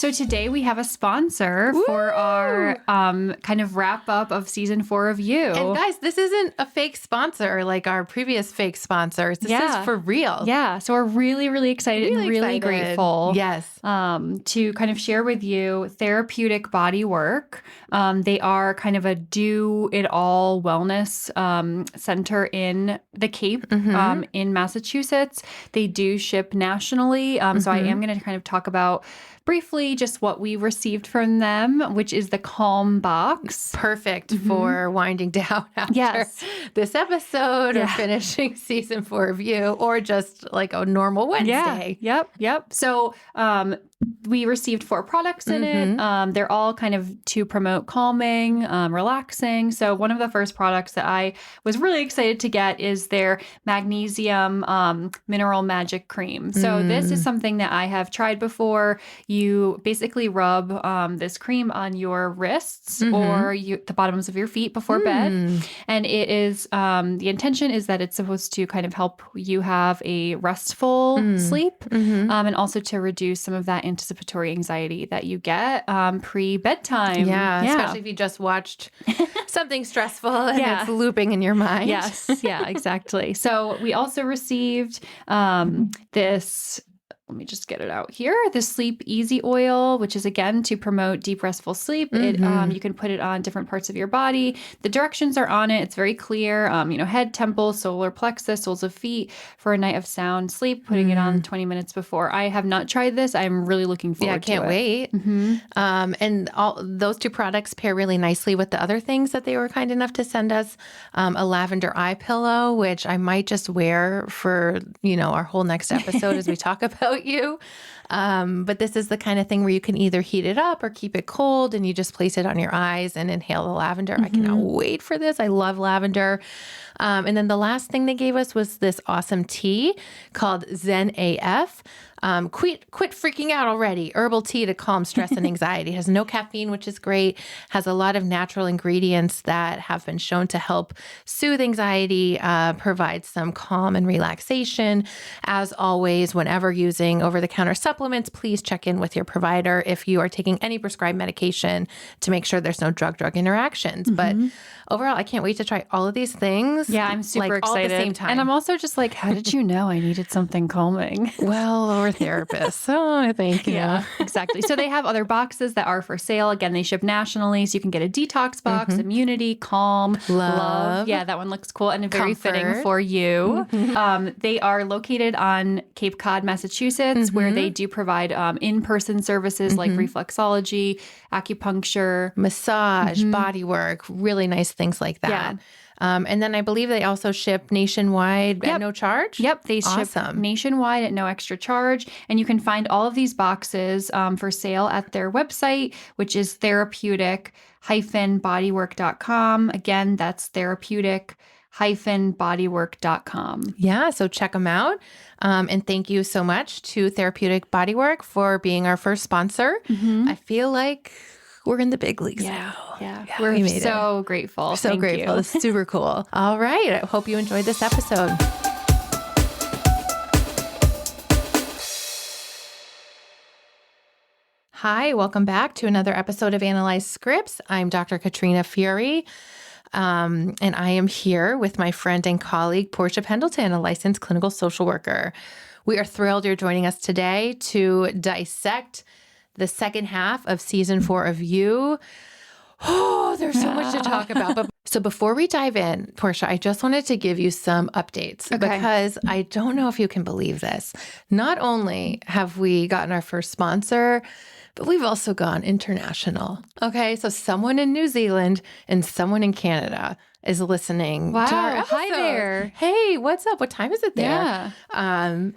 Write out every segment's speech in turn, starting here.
So today we have a sponsor for our kind of wrap up of season 4 of You. And guys, this isn't a fake sponsor like our previous fake sponsors. This is for real. Yeah. So we're really, really excited and really grateful. Yes. To kind of share with you Therapeutic Body Work. They are kind of a do-it-all wellness center in the Cape in Massachusetts. They do ship nationally. So I am going to kind of talk about briefly just what we received from them, which is the Calm Box. Perfect for winding down after this episode or finishing season 4 of You, or just like a normal Wednesday. Yep. So we received 4 products in it. They're all kind of to promote calming, relaxing. So one of the first products that I was really excited to get is their Magnesium Mineral Magic Cream. So this is something that I have tried before. You basically rub this cream on your wrists or the bottoms of your feet before bed. And it is, the intention is that it's supposed to kind of help you have a restful sleep and also to reduce some of that anticipatory anxiety that you get pre-bedtime. Yeah, especially if you just watched something stressful and it's looping in your mind. Yes, exactly. So we also received this. Let me just get it out here. The Sleep Easy Oil, which is again to promote deep restful sleep. It you can put it on different parts of your body. The directions are on it. It's very clear. Head, temple, solar plexus, soles of feet for a night of sound sleep. Putting it on 20 minutes before. I have not tried this. I'm really looking forward to it. Yeah, I can't wait. And all those 2 products pair really nicely with the other things that they were kind enough to send us. A lavender eye pillow, which I might just wear for our whole next episode as we talk about you. But this is the kind of thing where you can either heat it up or keep it cold, and you just place it on your eyes and inhale the lavender. I cannot wait for this. I love lavender. And then the last thing they gave us was this awesome tea called Zen AF. Quit freaking out already. Herbal tea to calm stress and anxiety. Has no caffeine, which is great. Has a lot of natural ingredients that have been shown to help soothe anxiety, provide some calm and relaxation. As always, whenever using over-the-counter supplements, please check in with your provider if you are taking any prescribed medication to make sure there's no drug-drug interactions. But overall, I can't wait to try all of these things. Yeah, I'm super excited. All at the same time. And I'm also just like, how did you know I needed something calming? Well, we're therapists, so I think, yeah, exactly. So they have other boxes that are for sale. Again, they ship nationally, so you can get a detox box, immunity, calm, love. Yeah, that one looks cool and very fitting for you. They are located on Cape Cod, Massachusetts, where they do provide in-person services like reflexology, acupuncture, massage, body work, really nice things like that. Yeah. And then I believe they also ship nationwide at no charge. Yep, they ship nationwide at no extra charge. And you can find all of these boxes for sale at their website, which is therapeutic-bodywork.com. Again, that's therapeutic-bodywork.com. Yeah, so check them out. And thank you so much to Therapeutic Bodywork for being our first sponsor. I feel like we're in the big leagues now. Yeah. We're so grateful. So grateful. It's super cool. All right. I hope you enjoyed this episode. Hi, welcome back to another episode of Analyze Scripts. I'm Dr. Katrina Fury, and I am here with my friend and colleague, Portia Pendleton, a licensed clinical social worker. We are thrilled you're joining us today to dissect the second half of season 4 of You. Oh, there's so much to talk about. But so before we dive in, Portia, I just wanted to give you some updates because I don't know if you can believe this. Not only have we gotten our first sponsor, but we've also gone international. Okay, so someone in New Zealand and someone in Canada is listening to our episode. Hi there. Hey, what's up? What time is it there? Yeah.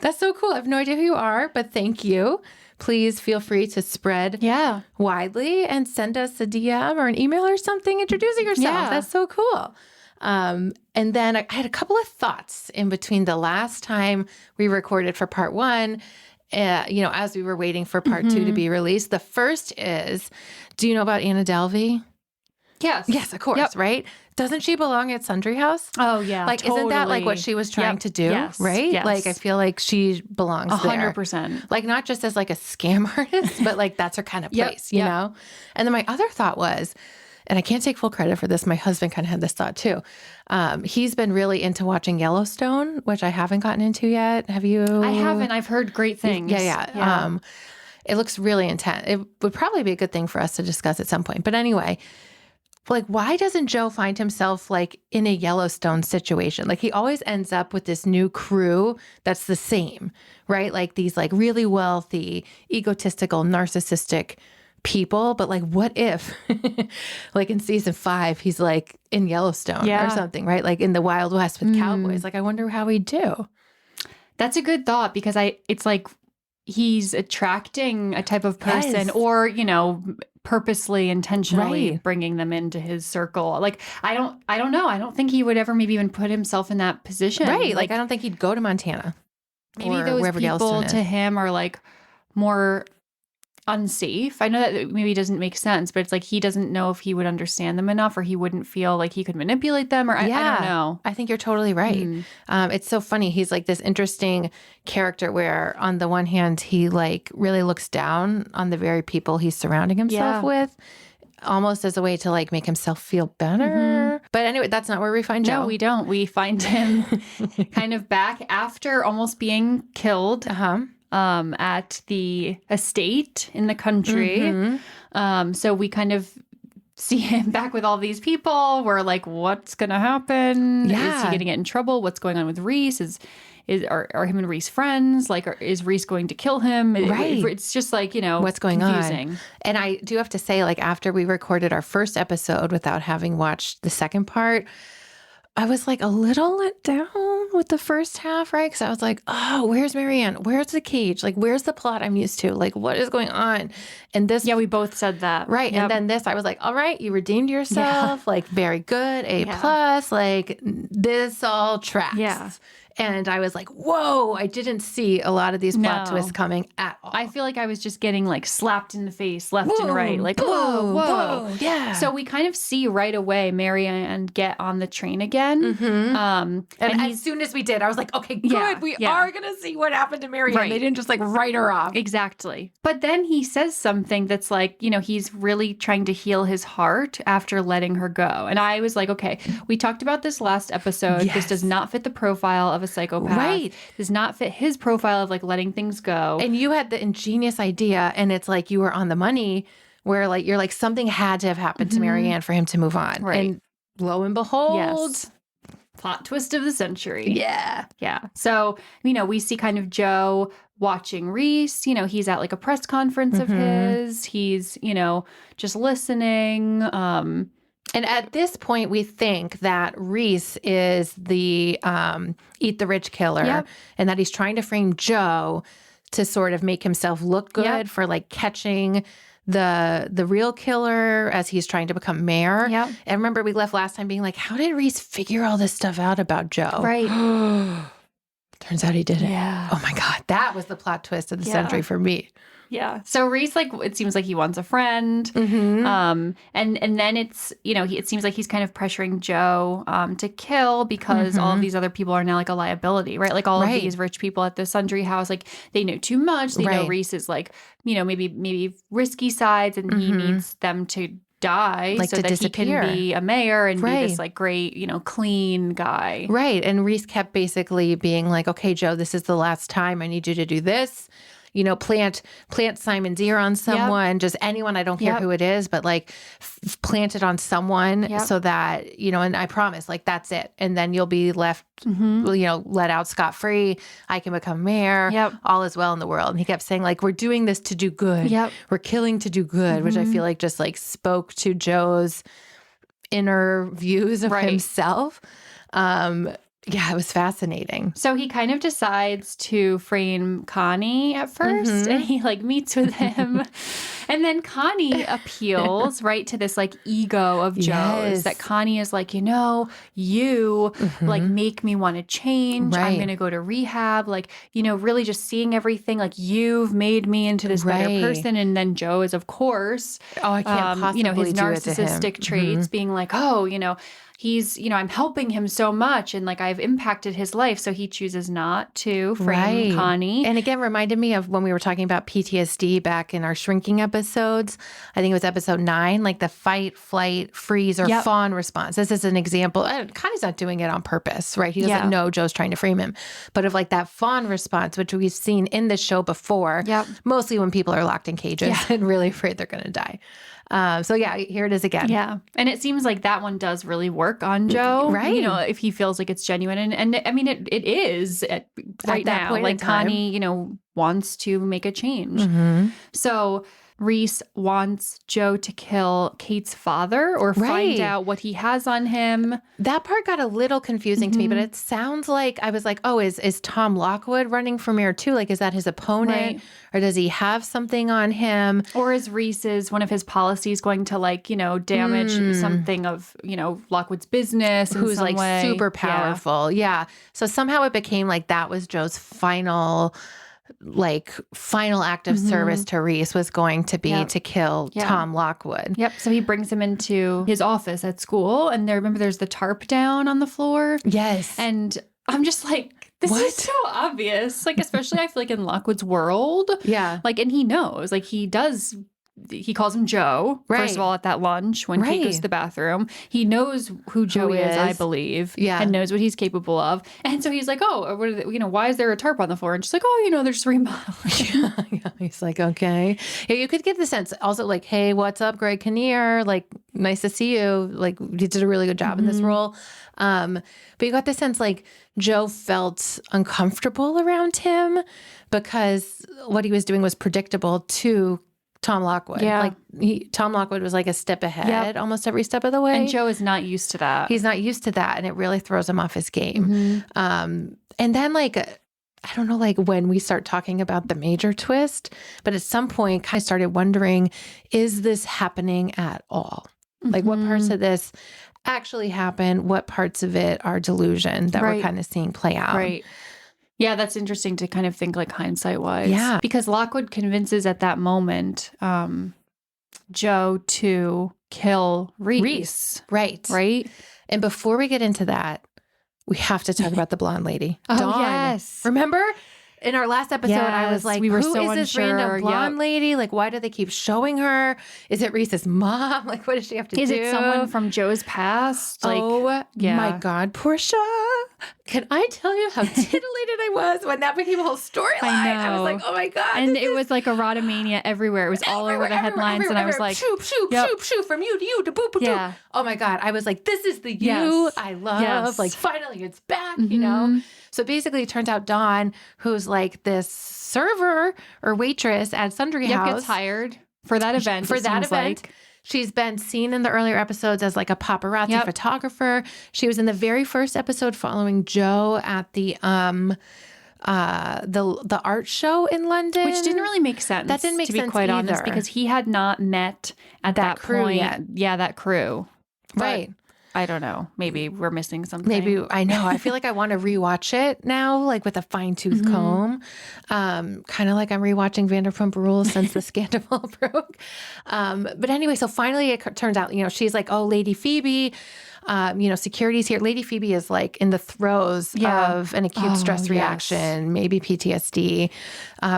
That's so cool. I have no idea who you are, but thank you. Please feel free to spread widely and send us a DM or an email or something introducing yourself. Yeah. That's so cool. And then I had a couple of thoughts in between the last time we recorded for part 1, as we were waiting for part 2 to be released. The first is, do you know about Anna Delvey? Yes. Yes, of course, Yep. right? Doesn't she belong at Sundry House? Oh yeah. Like, isn't that like what totally. she was trying Yep. to do? Yes. Right? Yes. Like, I feel like she belongs there. 100%. Like, not just as like a scam artist, but like that's her kind of Yep. place, you Yep. know? And then my other thought was, and I can't take full credit for this, my husband kind of had this thought too. He's been really into watching Yellowstone, which I haven't gotten into yet. Have you? I haven't. I've heard great things. Yeah. It looks really intense. It would probably be a good thing for us to discuss at some point. But anyway, like, why doesn't Joe find himself like in a Yellowstone situation? Like, he always ends up with this new crew that's the same, right? Like these like really wealthy, egotistical, narcissistic people. But like, what if like in season 5, he's like in Yellowstone or something, right? Like in the Wild West with cowboys. Like, I wonder how he'd do. That's a good thought because it's like he's attracting a type of person Yes. or, purposely, intentionally Right. bringing them into his circle. Like, I don't know. I don't think he would ever maybe even put himself in that position. Right. Like, I don't think he'd go to Montana. maybe or those wherever people Yellowstone is. to him are like more unsafe. I know that maybe doesn't make sense, but it's like he doesn't know if he would understand them enough or he wouldn't feel like he could manipulate them or I don't know. I think you're totally right. It's so funny. He's like this interesting character where on the one hand, he like really looks down on the very people he's surrounding himself with, almost as a way to like make himself feel better. But anyway, that's not where we find Joe. No, we don't. We find him kind of back after almost being killed. At the estate in the country. So we kind of see him back with all these people. We're like, what's going to happen? Yeah. Is he going to get in trouble? What's going on with Reese? Are him and Reese friends? Like, is Reese going to kill him? Right. It's just like, What's going confusing. on? And I do have to say, like, after we recorded our first episode without having watched the second part, I was like a little let down with the first half, right? Because I was like, oh, where's Marianne? Where's the cage? Like, where's the plot I'm used to? Like, what is going on? And this, Yeah, we both said that. right. Yep. And then this, I was like, all right, you redeemed yourself. Like, very good. A plus. Like, this all tracks. Yeah. And I was like, whoa, I didn't see a lot of these plot No. twists coming at all. I feel like I was just getting like slapped in the face left and Whoa, right. Like, boom, whoa, whoa. whoa, yeah. So we kind of see right away Marianne get on the train again. And as soon as we did, I was like, okay, good. Yeah, we yeah. are going to see what happened to Marianne. Right. They didn't just like write her off. Exactly. But then he says something that's like, he's really trying to heal his heart after letting her go. And I was like, okay, we talked about this last episode. This Yes. does not fit the profile of a psychopath. Right. Does not fit his profile of like letting things go. And you had the ingenious idea, and it's like you were on the money where like you're like something had to have happened to Marianne for him to move on. Right. And lo and behold. Yes. Plot twist of the century. Yeah. Yeah. So, we see kind of Joe watching Reese. He's at like a press conference of his. He's, just listening. And at this point, we think that Reese is the eat the rich killer, Yep. and that he's trying to frame Joe to sort of make himself look good Yep. for like catching the real killer as he's trying to become mayor. Yep. And remember, we left last time being like, how did Reese figure all this stuff out about Joe? Right. Turns out he did it. Yeah. Oh my God. That was the plot twist of the Yeah. century for me. Yeah. So Reese, like, it seems like he wants a friend. And then it's, it seems like he's kind of pressuring Joe to kill because all of these other people are now like a liability, right? Like all of Right. these rich people at the Sundry House, like they know too much. They know Right. Reese is like, maybe risky sides and he needs them to die Like so to that disappear. he can be a mayor and be Right. this like great, clean guy. Right. And Reese kept basically being like, okay, Joe, this is the last time. I need you to do this. Plant Simon's ear on someone, just anyone. I don't care Yep. who it is, but like plant it on someone Yep. so that, and I promise, like, that's it. And then you'll be left, let out scot-free. I can become mayor. Yep. All is well in the world. And he kept saying like, we're doing this to do good. Yep. We're killing to do good, which I feel like just like spoke to Joe's inner views of Right. himself. Yeah, it was fascinating. So he kind of decides to frame Connie at first and he like meets with him And then Connie appeals, right, to this like ego of Joe's, Yes. that Connie is like, you like make me want to change. I'm Right. going to go to rehab. Like, really just seeing everything like you've made me into this better Right. person. And then Joe is, of course, Oh, I can't possibly his do it to him. narcissistic traits being like, oh, he's, I'm helping him so much and like I've impacted his life. So he chooses not to frame Connie. And again, reminded me of when we were talking about PTSD back in our shrinking episodes. I think it was episode 9, like the fight, flight, freeze, or fawn response. This is an example. Connie's not doing it on purpose, right? He doesn't know Joe's trying to frame him. But of like that fawn response, which we've seen in this show before, mostly when people are locked in cages and really afraid they're going to die. So here it is again. Yeah. And it seems like that one does really work on Joe. Right. If he feels like it's genuine. And I mean, it is right that now. point in Like time. Connie, wants to make a change. Mm-hmm. So Reese wants Joe to kill Kate's father or find out what he has on him. That part got a little confusing to me, but it sounds like I was like, oh, is Tom Lockwood running for mayor too? Like, is that his opponent? Right. Or does he have something on him? Or is Reese's one of his policies going to like, damage something of, Lockwood's business in Who's some like way? super Yeah. powerful. Yeah. So somehow it became like that was Joe's final act of service to Reese was going to be to kill Tom Lockwood. Yep. So he brings him into his office at school. And there's the tarp down on the floor. Yes. And I'm just like, this is so obvious. Like, especially I feel like in Lockwood's world. Yeah. Like, and he knows, like he calls him Joe, first of all, at that lunch when Kate goes to the bathroom. He knows who Joe is, I believe, and knows what he's capable of. And so he's like, oh, what are why is there a tarp on the floor? And she's like, oh, they're just remodeling. Yeah. He's like, okay. Yeah, you could get the sense also like, hey, what's up, Greg Kinnear? Like, nice to see you. Like, you did a really good job in this role. But you got the sense like Joe felt uncomfortable around him because what he was doing was predictable to Tom Lockwood. Yeah. Like Tom Lockwood was like a step ahead almost every step of the way. And Joe is not used to that. He's not used to that. And it really throws him off his game. And then like, I don't know, like when we start talking about the major twist, but at some point kind of started wondering, is this happening at all? Like what parts of this actually happen? What parts of it are delusion that we're kind of seeing play out? Right. Yeah, that's interesting to kind of think like hindsight wise. Yeah. Because Lockwood convinces at that moment Joe to kill Reese. Right. Right? And before we get into that, we have to talk about the blonde lady. Oh, Dawn. yes. Remember? In our last episode, I was like, we were who so is this unsure. random blonde lady? Like, why do they keep showing her? Is it Reese's mom? Like, what does she have to do? Is it someone from Joe's past? Like, my God, Portia. Can I tell you how titillated I was when that became a whole storyline? I was like, oh my God. And it was like erotomania everywhere. It was all over the headlines. And I was like, shoop, from you to you to boop, boop, boop. Oh my God. I was like, this is the you I love. Yes. Like, finally, it's back, you know? So basically, it turns out Dawn, who's like this server or waitress at Sundry House, gets hired for that event. She's been seen in the earlier episodes as like a paparazzi photographer. She was in the very first episode following Joe at the art show in London, which didn't really make sense. That didn't make sense, to be quite either. honest, because he had not met at that crew point. yet. Yeah, that crew. Right. But I don't know. Maybe we're missing something. Maybe, I know. I feel like I want to rewatch it now, like with a fine-tooth comb. Kind of like I'm rewatching Vanderpump Rules since the scandal broke. But anyway, so finally it turns out, she's like, oh, Lady Phoebe, security's here. Lady Phoebe is like in the throes of an acute stress reaction, maybe PTSD,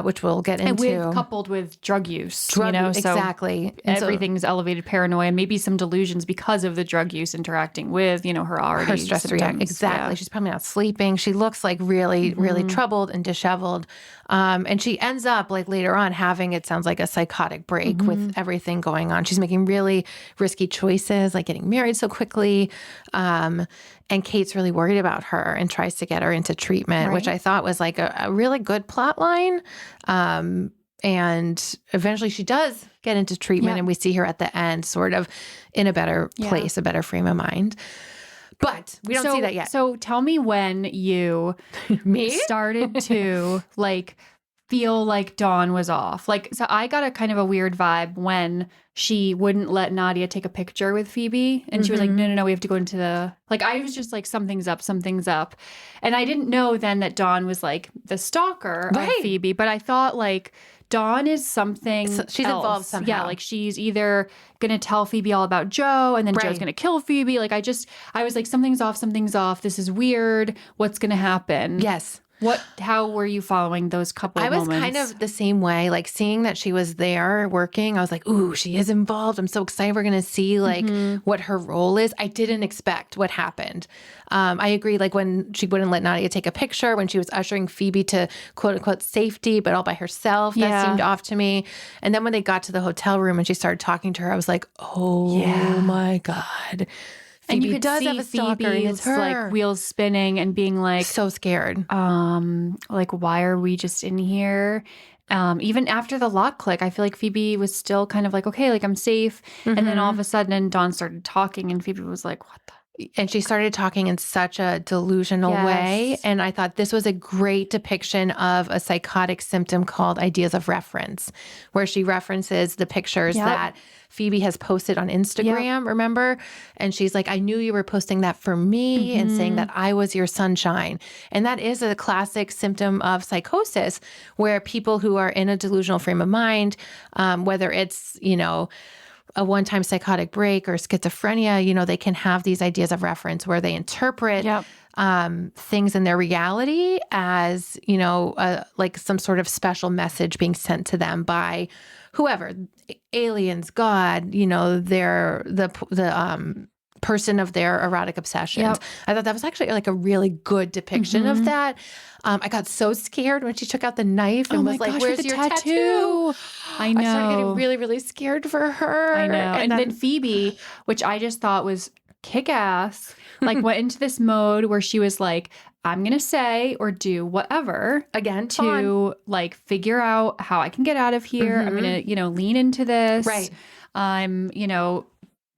which we'll get into. And coupled with drug use, so exactly. And everything's elevated paranoia, maybe some delusions because of the drug use interacting with, her already her stress reaction. Exactly. Yeah. She's probably not sleeping. She looks like really, really troubled and disheveled. And she ends up like later on having, it sounds like a psychotic break with everything going on. She's making really risky choices, like getting married so quickly. And Kate's really worried about her and tries to get her into treatment, which I thought was like a really good plot line. And eventually she does get into treatment and we see her at the end sort of in a better place, a better frame of mind. But we don't see that yet. So tell me when you Me? started to like feel like Dawn was off. Like, so I got a kind of a weird vibe when she wouldn't let Nadia take a picture with Phoebe. And she was like, no, we have to go into the, like, I was just like, something's up. And I didn't know then that Dawn was like the stalker of Phoebe, but I thought like, Dawn is something she's else. involved somehow. Yeah, like she's either going to tell Phoebe all about Joe and then Joe's going to kill Phoebe. Like I was like, something's off. This is weird. What's going to happen? Yes. How were you following those couple I was moments? kind of the same way, like seeing that she was there working. I was like, ooh, she is involved. I'm so excited. We're going to see like what her role is. I didn't expect what happened. I agree. Like when she wouldn't let Nadia take a picture, when she was ushering Phoebe to quote unquote safety, but all by herself, that seemed off to me. And then when they got to the hotel room and she started talking to her, I was like, oh my God. And Phoebe you could does see have a stalker, and it's Phoebe's her. like wheels spinning and being like, so scared. like, why are we just in here? Even after the lock click, I feel like Phoebe was still kind of like, okay, like I'm safe. And then all of a sudden Dawn started talking and Phoebe was like, what the? And she started talking in such a delusional way. And I thought this was a great depiction of a psychotic symptom called ideas of reference, where she references the pictures that Phoebe has posted on Instagram, remember? And she's like, I knew you were posting that for me and saying that I was your sunshine. And that is a classic symptom of psychosis, where people who are in a delusional frame of mind, whether it's, a one-time psychotic break or schizophrenia, they can have these ideas of reference where they interpret things in their reality as, like some sort of special message being sent to them by whoever, aliens, God, they're the person of their erotic obsessions. I thought that was actually like a really good depiction of that. I got so scared when she took out the knife and was like, where's your tattoo? I know. I started getting really, really scared for her. I know. And then Phoebe, which I just thought was kick ass, like went into this mode where she was like, I'm going to say or do whatever again to like figure out how I can get out of here. I'm going to, lean into this. Right. I'm,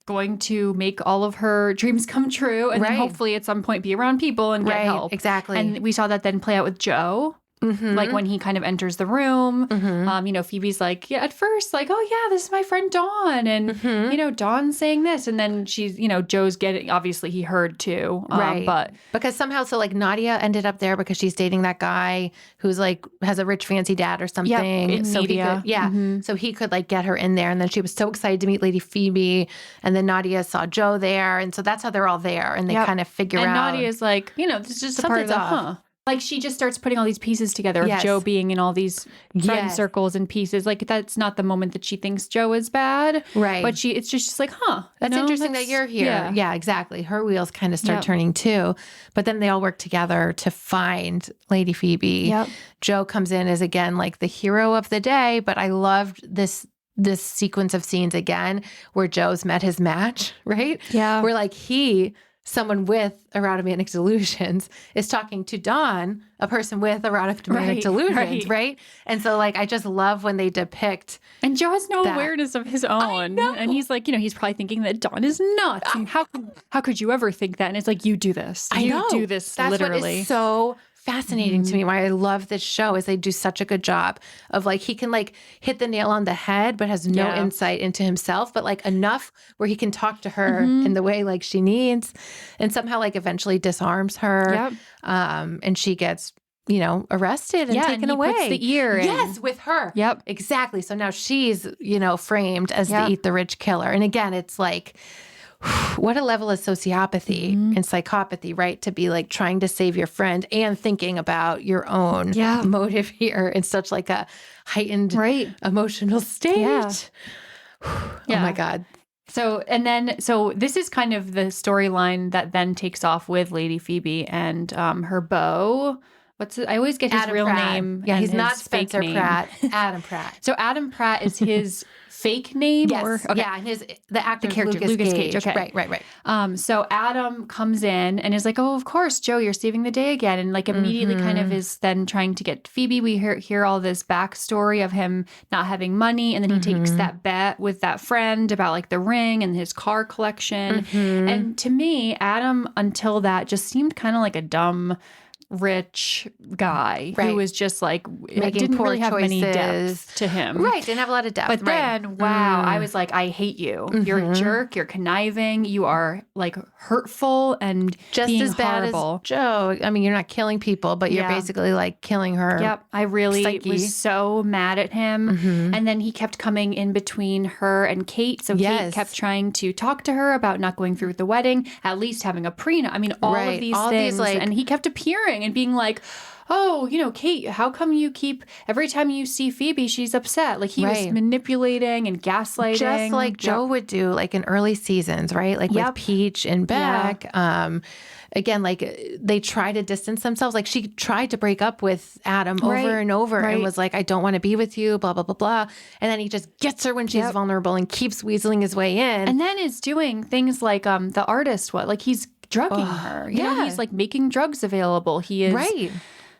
going to make all of her dreams come true and then hopefully at some point be around people and get help. Exactly. And we saw that then play out with Joe. Like when he kind of enters the room, Phoebe's like, at first, like, oh yeah, this is my friend Dawn. And, Dawn's saying this. And then she's, Joe's obviously he heard too. But because somehow, so like Nadia ended up there because she's dating that guy who's like, has a rich fancy dad or something. In so media. He could, so he could like get her in there. And then she was so excited to meet Lady Phoebe. And then Nadia saw Joe there. And so that's how they're all there. And they kind of figure out. And Nadia's like, this is just a part of the, Like she just starts putting all these pieces together of Joe being in all these friend circles and pieces. Like that's not the moment that she thinks Joe is bad. Right. But it's just like, that's interesting that you're here. Yeah, exactly. Her wheels kind of start turning too. But then they all work together to find Lady Phoebe. Yep. Joe comes in as again like the hero of the day, but I loved this sequence of scenes again where Joe's met his match, right? Yeah. Where like someone with erotomanic delusions is talking to Dawn, a person with erotomanic delusions, right? And so like I just love when they depict and Joe has no awareness of his own. And he's like, he's probably thinking that Dawn is nuts. And how could you ever think that? And it's like, you do this. You do this. That's literally. What is so fascinating to me. Why I love this show is they do such a good job of like he can like hit the nail on the head but has no insight into himself, but like enough where he can talk to her in the way like she needs and somehow like eventually disarms her. And she gets arrested and taken away. Puts the ear in. Yes, with her. Yep. Exactly. So now she's, framed as the eat the rich killer. And again, it's like what a level of sociopathy and psychopathy, right? To be like trying to save your friend and thinking about your own motive here in such like a heightened emotional state. Oh my God. So this is kind of the storyline that then takes off with Lady Phoebe and her beau. I always get his Adam real Pratt. name. Yeah, and he's his not fake Spencer name. Pratt. Adam Pratt. So Adam Pratt is his fake name? Yes. Okay. Yeah, and the actor, the character, Lucas Gage. Okay. Right. So Adam comes in and is like, oh, of course, Joe, you're saving the day again. And like immediately kind of is then trying to get Phoebe. We hear all this backstory of him not having money. And then he takes that bet with that friend about like the ring and his car collection. And to me, Adam, until that, just seemed kind of like a dumb rich guy Right. who was just like Making didn't poor really have many choices. depth to him. Right. Didn't have a lot of depth. But right. then, wow, I was like, I hate you. You're a jerk. You're conniving. You are like hurtful and Just being as bad horrible. as Joe. I mean, you're not killing people, but you're Yeah. basically like killing her. Yep. I really psyche. was so mad at him. And then he kept coming in between her and Kate. So Kate Yes. kept trying to talk to her about not going through with the wedding, at least having a prenup. I mean, all Right. of these All things. these, like- and he kept appearing and being like, oh, Kate, how come you keep, every time you see Phoebe, she's upset. Like he was Right. manipulating and gaslighting. Just like Yep. Joe would do, like in early seasons, right? Like Yep. with Peach and Beck. Again, like they try to distance themselves. Like she tried to break up with Adam Right. over and over Right. and was like, I don't want to be with you, blah, blah, blah, blah. And then he just gets her when she's Yep. vulnerable and keeps weaseling his way in. And then is doing things like the artist, like he's drugging her. You know, yeah. he's like making drugs available. He is right.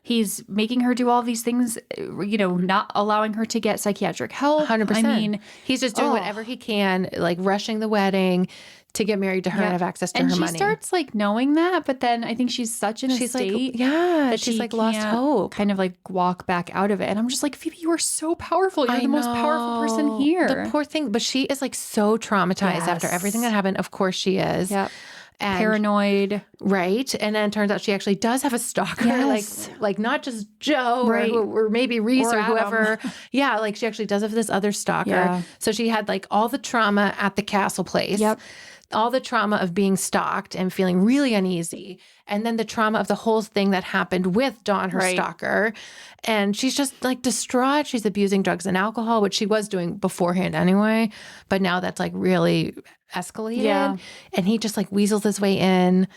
He's making her do all these things, not allowing her to get psychiatric help. 100%. I mean, he's just doing whatever he can, like rushing the wedding to get married to her and have access to and her she money. starts like knowing that, but then I think she's such in a She's state like, yeah, that she's she like lost can't hope. kind of like walk back out of it. And I'm just like, Phoebe, you are so powerful. You're the most powerful person know. here. The poor thing, but she is like so traumatized after Yes. everything that happened. Of course she is. Yep. And, Paranoid. right. And then it turns out she actually does have a stalker, Yes. like not just Joe Right. or maybe Reese Or or, Adam. whoever. Yeah, like she actually does have this other stalker. Yeah. So she had like all the trauma at the castle place. Yep. All the trauma of being stalked and feeling really uneasy. And then the trauma of the whole thing that happened with Dawn, her Right. stalker. And she's just like distraught. She's abusing drugs and alcohol, which she was doing beforehand anyway. But now that's like really escalated. Yeah. And he just like weasels his way in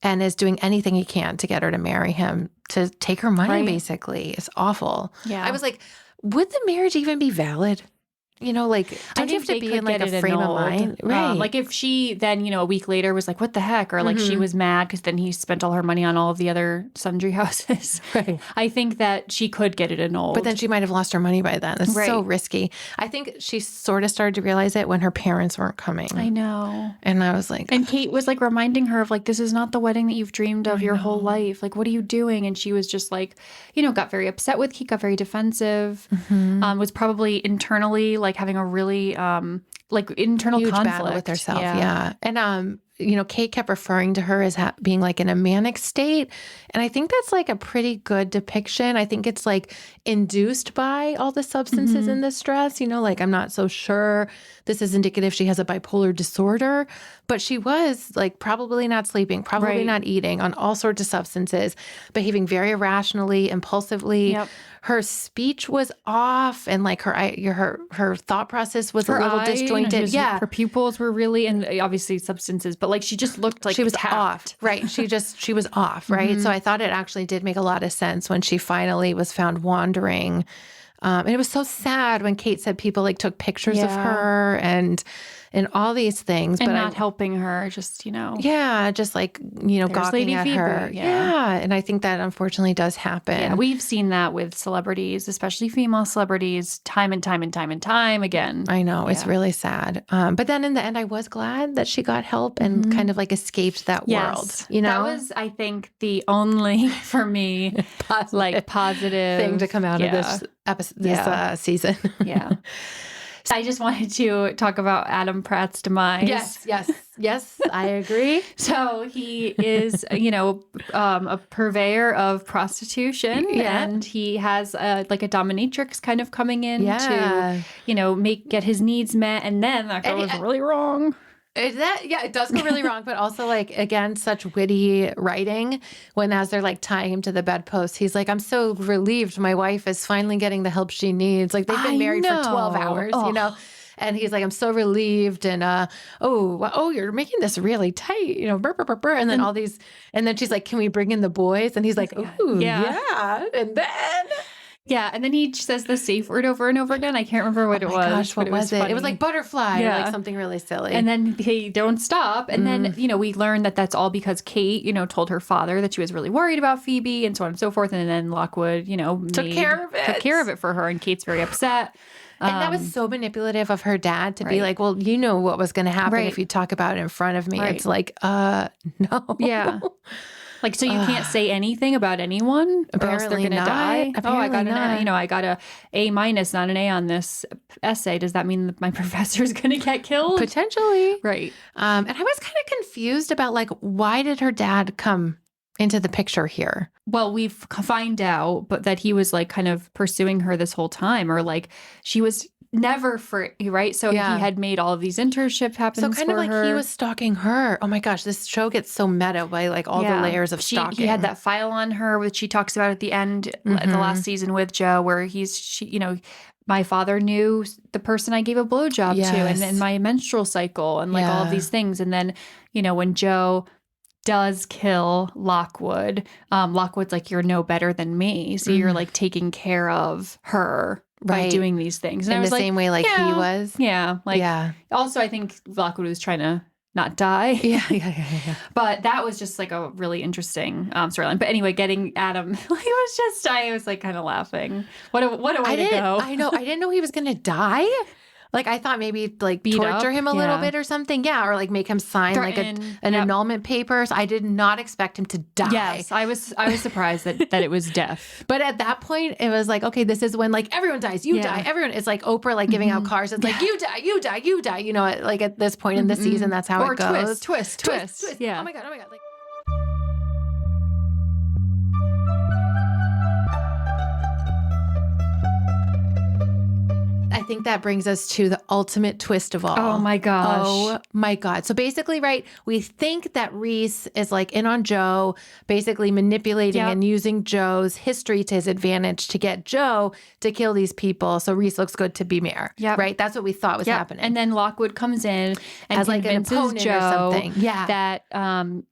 and is doing anything he can to get her to marry him, to take her money, Right. basically. It's awful. Yeah. I was like, would the marriage even be valid? Like, don't you have to be in like a frame of mind? Right. Like if she then, a week later was like, what the heck? Or like she was mad because then he spent all her money on all of the other sundry houses. Right. I think that she could get it annulled. But then she might have lost her money by then. It's so Right. risky. I think she sort of started to realize it when her parents weren't coming. I know. And I was like, And Kate was like reminding her of like, this is not the wedding that you've dreamed of your whole life. Like, what are you doing? And she was just like, got very upset with Kate, got very defensive, was probably internally like having a really like internal huge conflict battle with herself. Yeah. And, Kate kept referring to her as being like in a manic state. And I think that's like a pretty good depiction. I think it's like induced by all the substances and the stress, like I'm not so sure this is indicative she has a bipolar disorder, but she was like probably not sleeping, probably Right. not eating, on all sorts of substances, behaving very irrationally, impulsively. Yep. Her speech was off, and like her thought process was a little eye, disjointed. her pupils were really, and obviously substances, but like she just looked like she was tapped. off. Right. She was off. Right. So I thought it actually did make a lot of sense when she finally was found wandering. And it was so sad when Kate said people like took pictures of Yeah. her and all these things, and but not helping her. Just yeah, just like gawking Lady at Phoebe, her. yeah. And I think that unfortunately does happen. Yeah, we've seen that with celebrities, especially female celebrities, time and time and time and time again. I know. It's Yeah. really sad. But then in the end, I was glad that she got help and kind of like escaped that world. That was, I think, the only for me like positive thing to come out of this episode, this season. Yeah. So I just wanted to talk about Adam Pratt's demise. Yes, I agree. So he is, a purveyor of prostitution, Yeah. and he has like a dominatrix kind of coming in Yeah. to, get his needs met, and then that goes really wrong. It does go really wrong, but also like, again, such witty writing when as they're like tying him to the bedpost, he's like, I'm so relieved my wife is finally getting the help she needs. Like they've been I married for 12 know. hours, Ugh. And he's like, I'm so relieved. And, you're making this really tight, burr, burr, burr, burr. And then all these, and then she's like, can we bring in the boys? And he's like, ooh, yeah. And then... Yeah, and then he says the safe word over and over again. I can't remember what it was. Gosh, what but was it? funny. It was like butterfly or Yeah. like something really silly. And then they don't stop. And then, we learn that that's all because Kate, told her father that she was really worried about Phoebe and so on and so forth. And then Lockwood, Took care of it for her. And Kate's very upset. And that was so manipulative of her dad to be like, well, you know what was going to happen Right. if you talk about it in front of me. Right. It's like, no. Yeah. Like, so you can't say anything about anyone, or else they're Apparently going to not. die. Oh, I got Apparently an, not. I got a A minus, not an A on this essay. Does that mean that my professor's going to get killed? Potentially. Right. And I was kind of confused about like, why did her dad come into the picture here? Well, we find out, but that he was like kind of pursuing her this whole time, or like she was never free, right? So Yeah. he had made all of these internship happen. So kind of like he was stalking her. Oh my gosh, this show gets so meta by like all the layers of stalking. He had that file on her, which she talks about at the end, the last season with Joe, where my father knew the person I gave a blowjob to, and then my menstrual cycle, and like all of these things. And then, when Joe does kill Lockwood, Lockwood's like, you're no better than me. So you're like taking care of her by doing these things. And in I was the like, same way like he was. Yeah. Also, I think Lockwood was trying to not die. Yeah. But that was just like a really interesting storyline. But anyway, getting Adam, I was like kind of laughing. What a way to go. I know. I didn't know he was going to die. Like, I thought maybe like torture him a little bit or something. Yeah. Or like make him sign like an annulment papers. I did not expect him to die. Yes. I was surprised that it was death. But at that point, it was like, okay, this is when like everyone dies. You die. Everyone. It's like Oprah like giving out cars. It's like, you die. Like at this point in the season, that's how it goes. Twist. Yeah. Oh my God. Like, I think that brings us to the ultimate twist of all. Oh my gosh. Oh my God. So basically, right, we think that Reese is like in on Joe, basically manipulating and using Joe's history to his advantage to get Joe to kill these people. So Reese looks good to be mayor. Yep. Right? That's what we thought was happening. And then Lockwood comes in and as like an convinces opponent Joe or something. Yeah.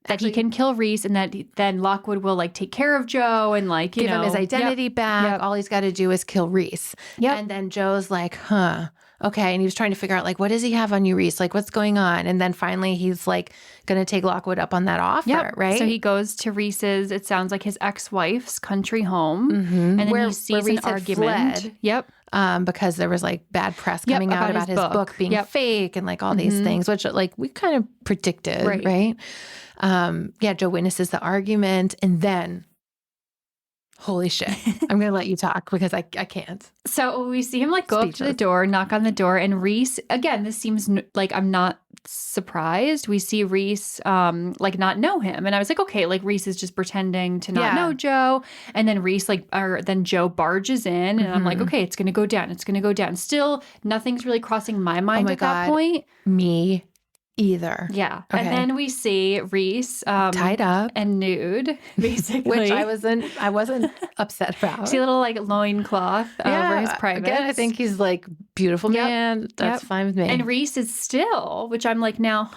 that he can kill Reese, and that then Lockwood will like take care of Joe and like, give him his identity back. Yep. All he's got to do is kill Reese. Yep. And then Joe's like, okay. And he was trying to figure out like, what does he have on you, Reese? Like, what's going on? And then finally he's like going to take Lockwood up on that offer, right? So he goes to Reese's, it sounds like his ex-wife's country home. And then he sees Reese an had argument. fled. Yep. Because there was like bad press coming out about his book being fake and like all these things, which like we kind of predicted, right? Joe witnesses the argument, and then holy shit, I'm going to let you talk because I can't. So we see him like go up to the door, knock on the door, and Reese, again, this seems like I'm not surprised. We see Reese like not know him. And I was like, okay, like Reese is just pretending to not know Joe. And then then Joe barges in, and I'm like, okay, it's going to go down. It's going to go down. Still, nothing's really crossing my mind at that point. Me either. Yeah. Okay. And then we see Reese tied up and nude, basically. Which I wasn't upset about. See a little like loincloth over his privates. Again, I think he's like beautiful man. That's fine with me. And Reese is still, which I'm like now,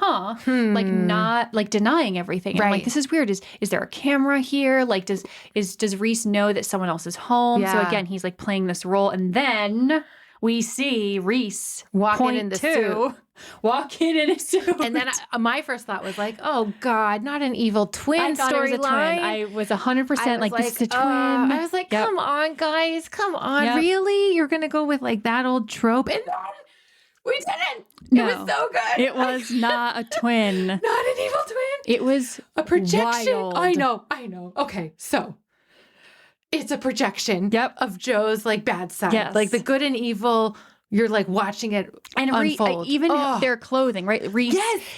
like not like denying everything. And I'm like, this is weird. Is there a camera here? Like does Reese know that someone else is home? So again, he's like playing this role, and then we see Reese walking in a suit. And then my first thought was like, oh God, not an evil twin storyline. I was 100% like, this is a twin. I was like, come on, guys. Come on. Really? You're going to go with like that old trope? And then we didn't. No, it was so good. It was not a twin. Not an evil twin. It was a projection. Wild. I know. Okay, so it's a projection of Joe's like bad side. Yes. Like the good and evil, you're like watching it unfold. Even their clothing, right? Reese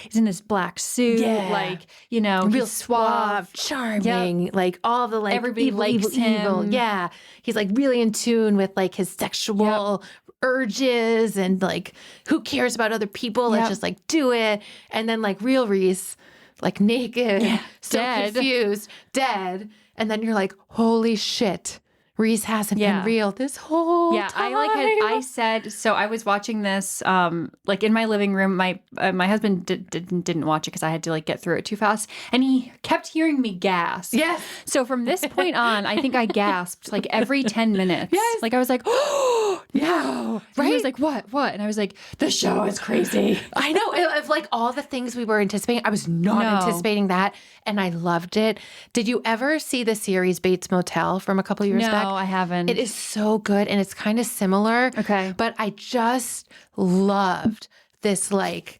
is in this black suit, like, real suave, charming, like all the like everybody evil, likes him. Evil. Yeah. He's like really in tune with like his sexual urges, and like who cares about other people? Let's just like do it. And then like real Reese, like naked, so confused, dead. And then you're like, holy shit, Reese hasn't been real this whole time. I said, so I was watching this like in my living room. My husband didn't watch it because I had to like get through it too fast, and he kept hearing me gasp. Yes. So from this point on, I think I gasped like every 10 minutes. Yes. Like I was like, oh no, right? He was like, what? And I was like, the show is crazy. I know. Of like all the things we were anticipating, I was not anticipating that, and I loved it. Did you ever see the series Bates Motel from a couple years back? No, I haven't. It is so good, and it's kind of similar. Okay. But I just loved this, like,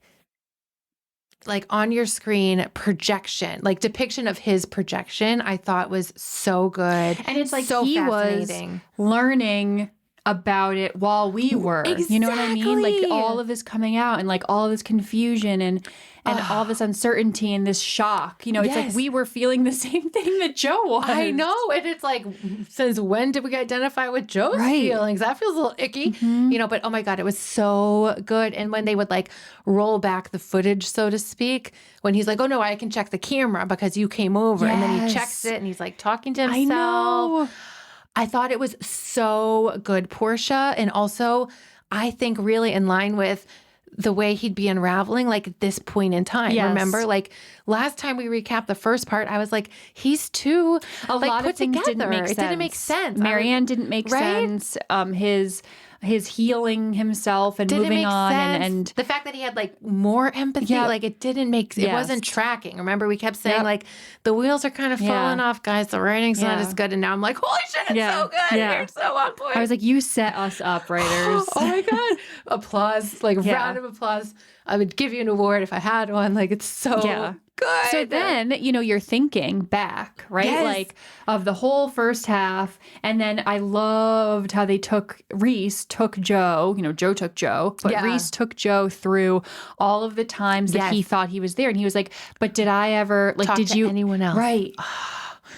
like on your screen projection, like depiction of his projection, I thought was so good. And it's like so he was fascinating. learning about it while we were. You know what I mean? Like Exactly. all of this coming out and like all of this confusion and all this uncertainty and this shock. You know, it's like Yes. we were feeling the same thing that Joe was. I know. And it's like, since when did we identify with Joe's Right. feelings? That feels a little icky, you know, but oh my God, it was so good. And when they would like roll back the footage, so to speak, when he's like, oh no, I can check the camera because you came over. And then he Yes. checks it and he's like talking to himself. I know. I thought it was so good, Portia. And also, I think really in line with the way he'd be unraveling, like at this point in time. Yes. Remember, like last time we recapped the first part, I was like, he's too A like lot put of things together. didn't make sense. It didn't make sense. Marianne didn't make Right? sense. His healing himself and Didn't moving make on sense. and The fact that he had like more empathy, Yep. like it didn't make, it Yes. wasn't tracking. Remember, we kept saying Yep. like the wheels are kind of Yeah. falling off, guys. The writing's not Yeah. as good. And now I'm like, holy shit, it's Yeah. so good. Yeah. You're so on point. I was like, you set us up, writers. Oh my God. Applause, like Yeah. round of applause. I would give you an award if I had one. Like it's so Yeah. good. So then, you know, you're thinking back, right? Yes. Like of the whole first half. And then I loved how they Reese took Joe, you know, Joe took Joe, but Yeah. Reese took Joe through all of the times that he Yes. thought he was there. And he was like, but did I ever, like, Talk did to you, anyone else? Right.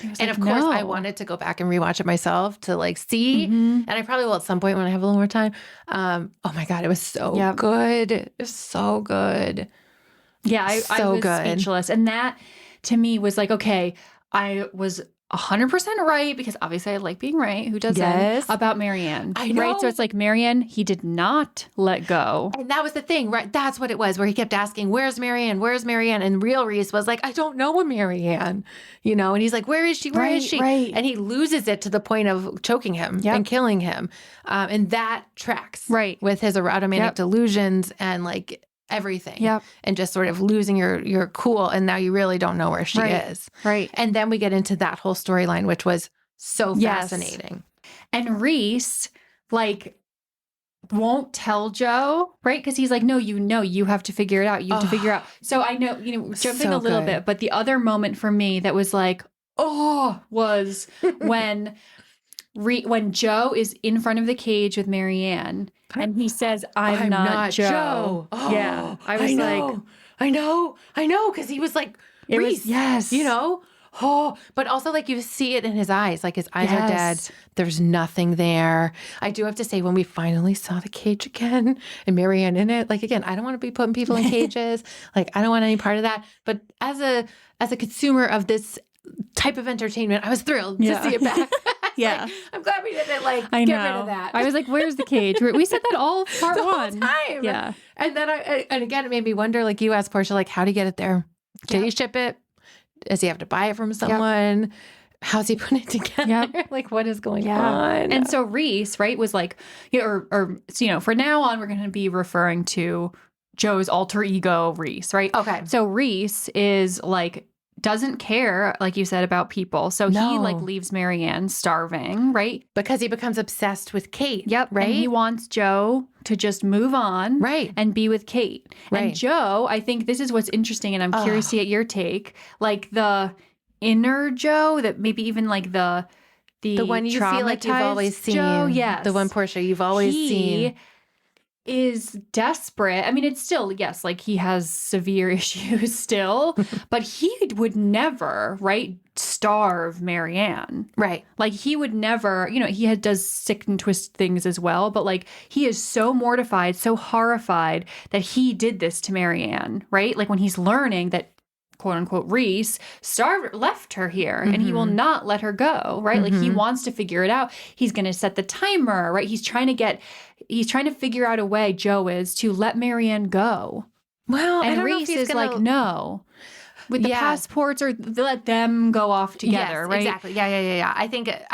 He was And like, of course, I "No." wanted to go back and rewatch it myself to like see. Mhm. And I probably will at some point when I have a little more time. Oh my God, it was so Yep. good. It was so good. Yeah, I So was good. speechless. And that to me was like, okay, I was 100% right because obviously I like being right. Who doesn't? Yes. About Marianne. I Right. know. So it's like Marianne, he did not let go. And that was the thing, right? That's what it was, where he kept asking, where's Marianne? Where's Marianne? And real Reese was like, I don't know a Marianne, you know? And he's like, where is she? Where is Right, she? right. And he loses it to the point of choking him Yep. and killing him. And that tracks Right. with his erotomanic Yep. delusions and like everything. Yep. And just sort of losing your cool. And now you really don't know where she Right. is. Right. And then we get into that whole storyline, which was so Yes. fascinating. And Reese, like, won't tell Joe, right? Because he's like, no, you have to figure it out. You have to figure out. So I know, you know, jumping So a little good. bit, but the other moment for me that was like, oh, was when when Joe is in front of the cage with Marianne and he says, I'm not Joe. Oh, yeah. I was like, I know. Cause he was like, It was- Reese, yes. you know? Oh, but also like you see it in his eyes, like his eyes are dead. Yes. There's nothing there. I do have to say, when we finally saw the cage again and Marianne in it, like again, I don't want to be putting people in cages. Like I don't want any part of that. But as a consumer of this type of entertainment, I was thrilled Yeah. to see it back. Yeah. Like, I'm glad we didn't like I get know. rid of that. I was like, where's the cage? We said that all part the whole one. time. Yeah. And then and again, it made me wonder, like you asked Portia, like, how do you get it there? Did he ship it? Does he have to buy it from someone? How's he putting it together? Yep. Like, what is going on? And so Reese, right, was like, you know, or so, you know, for now on, we're going to be referring to Joe's alter ego, Reese, right? okay. So Reese is like, doesn't care, like you said, about people. So No. he like leaves Marianne starving, right? Because he becomes obsessed with Kate. Yep. Right. And he wants Joe to just move on. Right. And be with Kate. Right. And Joe, I think this is what's interesting, and I'm curious to get your take. Like the inner Joe, that maybe even like the one you feel like you've always traumatized seen. Joe, yes. The one Portia you've always seen. Is desperate. I mean, it's still, yes, like he has severe issues still, but he would never, right, starve Marianne. Right. Like he would never, you know, does sick and twist things as well, but like he is so mortified, so horrified that he did this to Marianne, right? Like when he's learning that quote unquote Reese left her here and he will not let her go, right? Like he wants to figure it out. He's going to set the timer, right? He's trying to figure out a way, Joe is, to let Marianne go. Well, I And don't know if Reese he's is gonna- like, no. With the Yeah. passports, or let them go off together, Yes, right? Exactly. Yeah. I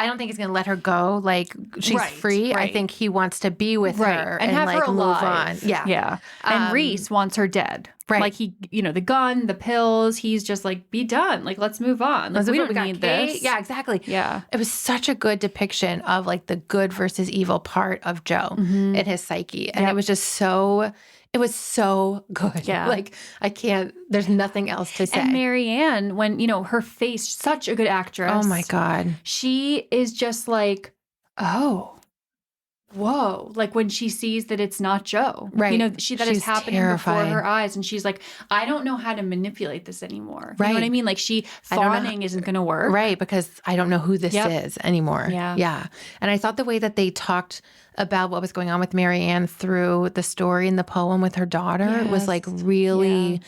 don't think he's going to let her go. Like she's Right, free. I right. think he wants to be with Right. her and have like her move alive. on. Yeah. Yeah. And Reese wants her dead. Right. Like he, the gun, the pills, he's just like, be done. Like, let's move on. Like, we don't need this. Yeah, exactly. Yeah. It was such a good depiction of like the good versus evil part of Joe and his psyche. And it was just it was so good. Yeah. Like there's nothing else to say. And Marianne, when, her face, such a good actress. Oh my God. She is just like, oh, whoa. Like when she sees that it's not Joe. Right. That is She's happening terrified. before her eyes. And she's like, I don't know how to manipulate this anymore. Right. You know what I mean? Like fawning isn't going to work. Right. Because I don't know who this is anymore. Yeah. Yeah. And I thought the way that they talked about what was going on with Marianne through the story and the poem with her daughter was like really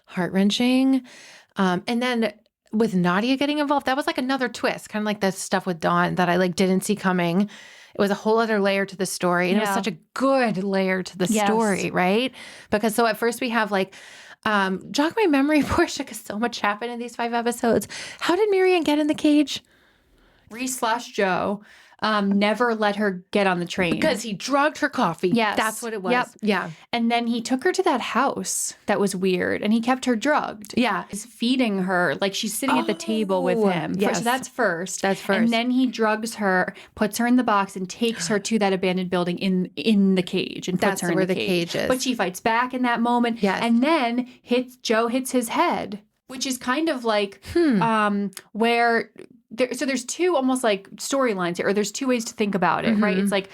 heart-wrenching. And then with Nadia getting involved, that was like another twist, kind of like the stuff with Dawn that I like didn't see coming. It was a whole other layer to the story. And it was such a good layer to the story, right? Because so at first we have like, jog my memory, Portia, because so much happened in these 5 episodes. How did Marianne get in the cage? Reese/Joe never let her get on the train. Because he drugged her coffee. Yes. That's what it was. Yep. Yeah. And then he took her to that house that was weird and he kept her drugged. Yeah. He's feeding her like she's sitting at the table with him. Yes. So that's first. That's first. And then he drugs her, puts her in the box and takes her to that abandoned building in the cage and puts That's her in where the the cage. cage is. But she fights back in that moment. Yes. And then Joe hits his head, which is kind of like where there's 2 almost like storylines here, or there's 2 ways to think about it, right? It's like,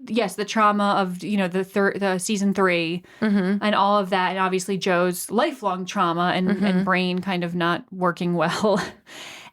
yes, the trauma of, the season 3 and all of that. And obviously Joe's lifelong trauma and brain kind of not working well.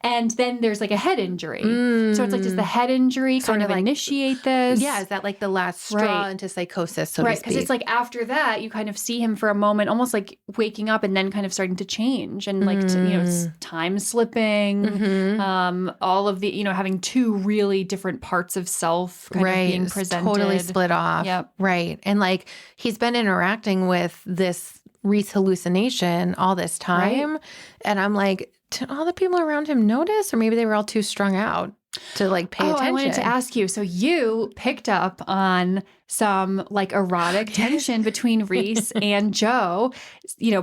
And then there's like a head injury. So it's like, does the head injury kind of like, initiate this? Yeah, is that like the last straw into psychosis, so to Right, speak? because it's like after that, you kind of see him for a moment, almost like waking up and then kind of starting to change and like, it's time slipping, all of the, having 2 really different parts of self kind of being presented. Totally split off. Yep. Right. And like he's been interacting with this Reese hallucination all this time. Right. And I'm like, did all the people around him notice? Or maybe they were all too strung out to like pay attention. I wanted to ask you. So you picked up on some like erotic tension between Reese and Joe,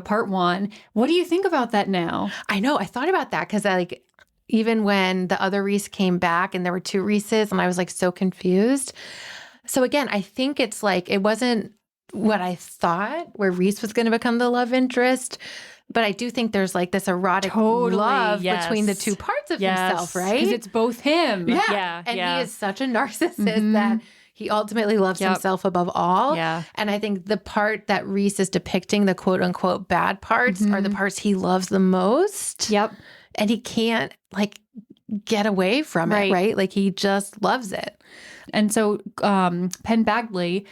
part 1. What do you think about that now? I know. I thought about that because like even when the other Reese came back and there were 2 Reeses and I was like so confused. So again, I think it's like it wasn't what I thought where Reese was going to become the love interest. But I do think there's like this erotic love between the 2 parts of himself, right? Because it's both him. Yeah. And he is such a narcissist that he ultimately loves himself above all. Yeah. And I think the part that Reese is depicting, the quote unquote bad parts, are the parts he loves the most. Yep. And he can't like get away from it, right? Like he just loves it. And so Penn Badgley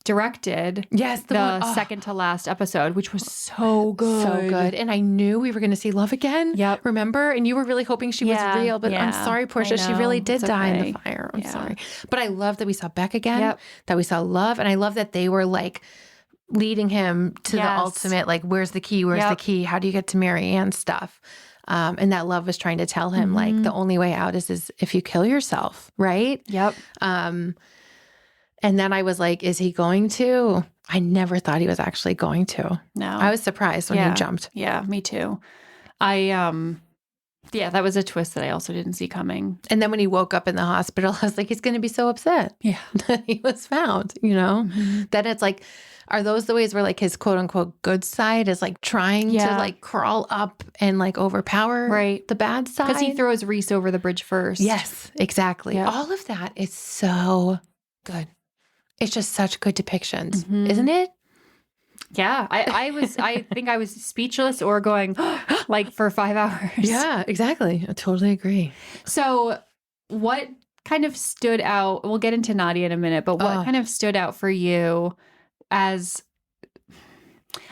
directed the second to last episode, which was so good. So good. And I knew we were going to see love again. Yep. Remember? And you were really hoping she was real, but I'm sorry, Portia, she really did die in the fire. I'm sorry. But I love that we saw Beck again, that we saw love. And I love that they were like leading him to the ultimate, like, where's the key? Where's the key? How do you get to Marianne stuff? And that love was trying to tell him like the only way out is if you kill yourself, right? Yep. And then I was like, is he going to? I never thought he was actually going to. No. I was surprised when he jumped. Yeah, me too. That was a twist that I also didn't see coming. And then when he woke up in the hospital, I was like, he's going to be so upset. Yeah. That he was found, Then it's like, are those the ways where like his quote unquote good side is like trying to like crawl up and like overpower the bad side? Because he throws Reese over the bridge first. Yes, exactly. Yep. All of that is so good. It's just such good depictions, isn't it? Yeah. I think I was speechless or going like for 5 hours. Yeah, exactly. I totally agree. So what kind of stood out? We'll get into Nadia in a minute, but what kind of stood out for you as,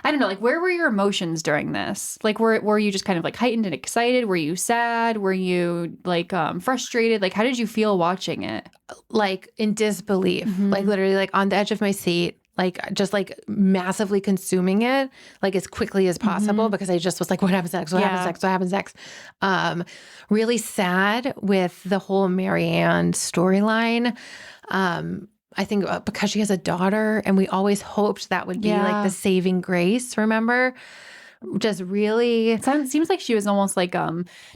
I don't know, like where were your emotions during this? Like were you just kind of like heightened and excited? Were you sad? Were you like frustrated? Like how did you feel watching it? Like in disbelief, like literally like on the edge of my seat, like just like massively consuming it like as quickly as possible because I just was like, what happens next? What happens next? What happens next? Really sad with the whole Marianne storyline. I think because she has a daughter, and we always hoped that would be like the saving grace, remember? Just really. It seems like she was almost like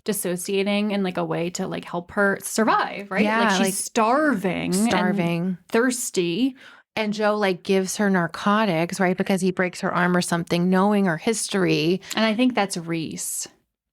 dissociating in like a way to like help her survive, right? Yeah, like she's like starving and thirsty. And Joe like gives her narcotics, right? Because he breaks her arm or something, knowing her history. And I think that's Reese.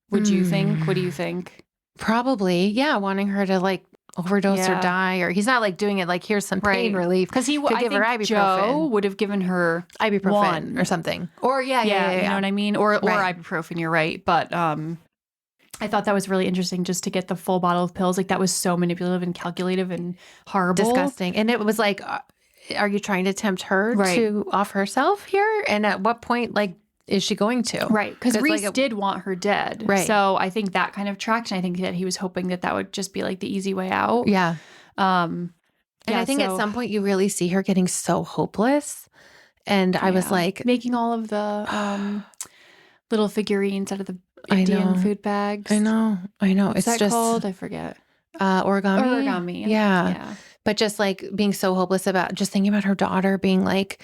Would you think? What do you think? Probably, yeah, wanting her to like overdose or die, or he's not like doing it like here's some pain relief because he could give her ibuprofen. Joe would have given her ibuprofen or something, or yeah, you know what I mean, or ibuprofen. You're right, but I thought that was really interesting just to get the full bottle of pills. Like that was so manipulative and calculative and horrible, disgusting, and it was like, are you trying to tempt her to off herself here? And at what point, like, is she going to? Right. Because Reese did want her dead. Right. So I think that kind of tracked. And I think that he was hoping that would just be like the easy way out. Yeah. And I think at some point you really see her getting so hopeless. And I was like, making all of the little figurines out of the Indian food bags. I know. What's that called? I forget. Origami. Yeah. But just like being so hopeless about just thinking about her daughter being like,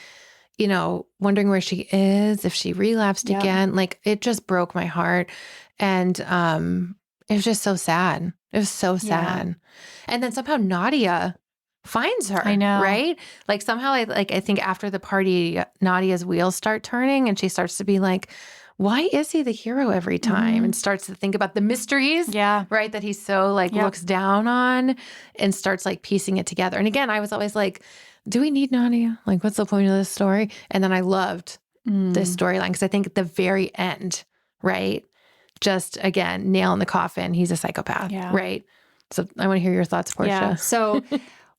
you know, wondering where she is, if she relapsed again. Like it just broke my heart. And it was just so sad. It was so sad. And then somehow Nadia finds her. I know. Right? Like somehow I think after the party, Nadia's wheels start turning and she starts to be like, why is he the hero every time? And starts to think about the mysteries, right? That he's so like looks down on and starts like piecing it together. And again, I was always like, do we need Nadia? Like, what's the point of this story? And then I loved this storyline because I think at the very end, right? Just again, nail in the coffin. He's a psychopath, right? So I want to hear your thoughts, Portia. Yeah. So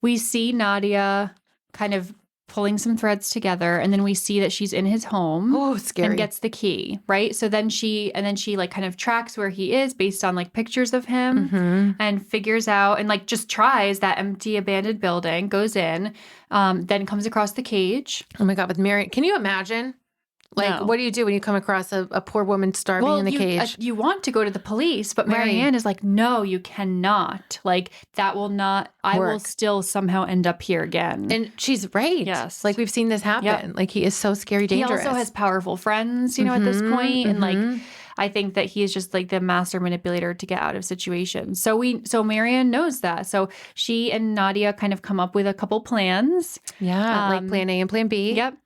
we see Nadia kind of pulling some threads together, and then we see that she's in his home. Oh, scary. And gets the key, right? So then she like kind of tracks where he is based on like pictures of him and figures out and like just tries that empty abandoned building, goes in, then comes across the cage. Oh my God, with Marianne. Can you imagine? Like, what do you do when you come across a poor woman starving in the cage? You want to go to the police, but Marianne is like, no, you cannot. Like, that will not, I will still somehow end up here again. And she's right. Yes. Like, we've seen this happen. Yep. Like, he is so scary, dangerous. He also has powerful friends, you know, at this point. And like, I think that he is just like the master manipulator to get out of situations. So Marianne knows that. So she and Nadia kind of come up with a couple plans. Yeah. Like plan A and plan B. Yep.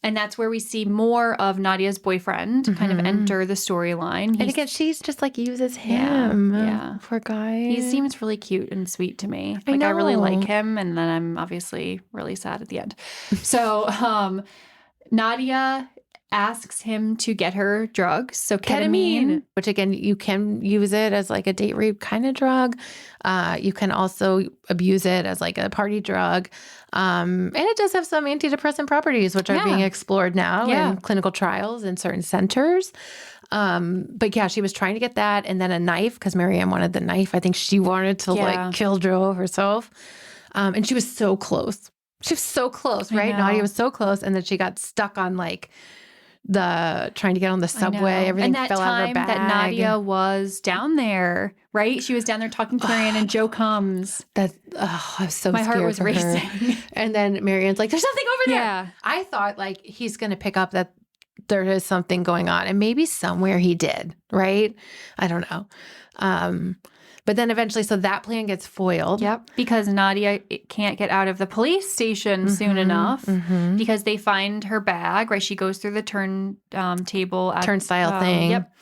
And that's where we see more of Nadia's boyfriend kind of enter the storyline. And again, she's just like uses him. Yeah. Poor guy. He seems really cute and sweet to me. Like I really like him. And then I'm obviously really sad at the end. So Nadia asks him to get her drugs. So ketamine. Which again, you can use it as like a date rape kind of drug. You can also abuse it as like a party drug. And it does have some antidepressant properties, which are being explored now in clinical trials in certain centers. But yeah, she was trying to get that. And then a knife, because Marianne wanted the knife. I think she wanted to like kill Joe herself. And she was so close. She was so close, right? Nadia was so close. And then she got stuck on like trying to get on the subway. Everything fell out of her bag. That Nadia was down there, right? She was down there talking to Marianne and Joe comes. I was so scared. My heart was racing. And then Marianne's like, there's something over there. Yeah. I thought like he's going to pick up that there is something going on. And maybe somewhere he did, right? I don't know. But then eventually, so that plan gets foiled. Yep. Because Nadia can't get out of the police station soon enough because they find her bag, right? She goes through the turnstile thing. Yep.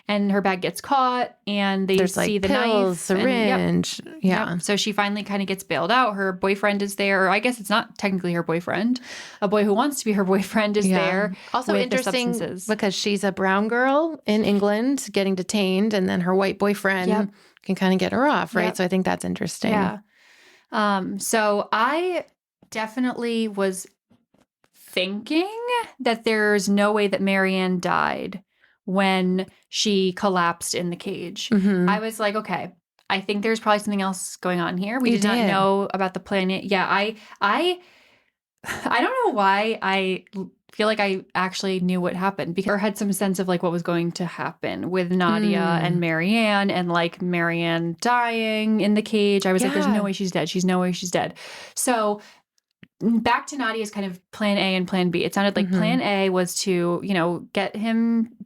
And her bag gets caught and they see the pills, knife. Syringe. Yep. So she finally kind of gets bailed out. Her boyfriend is there. Or I guess it's not technically her boyfriend. A boy who wants to be her boyfriend is there. Also with interesting the substances. Because she's a brown girl in England getting detained and then her white boyfriend can kind of get her off, right? So I think that's interesting. Yeah. So I definitely was thinking that there's no way that Marianne died when she collapsed in the cage. I was like, okay, I think there's probably something else going on here. We did not know about the planet. Yeah, I don't know why I feel like I actually knew what happened because I had some sense of like what was going to happen with Nadia and Marianne and like Marianne dying in the cage. I was like, there's no way she's dead. She's no way she's dead. So back to Nadia's kind of plan A and plan B. It sounded like plan A was to,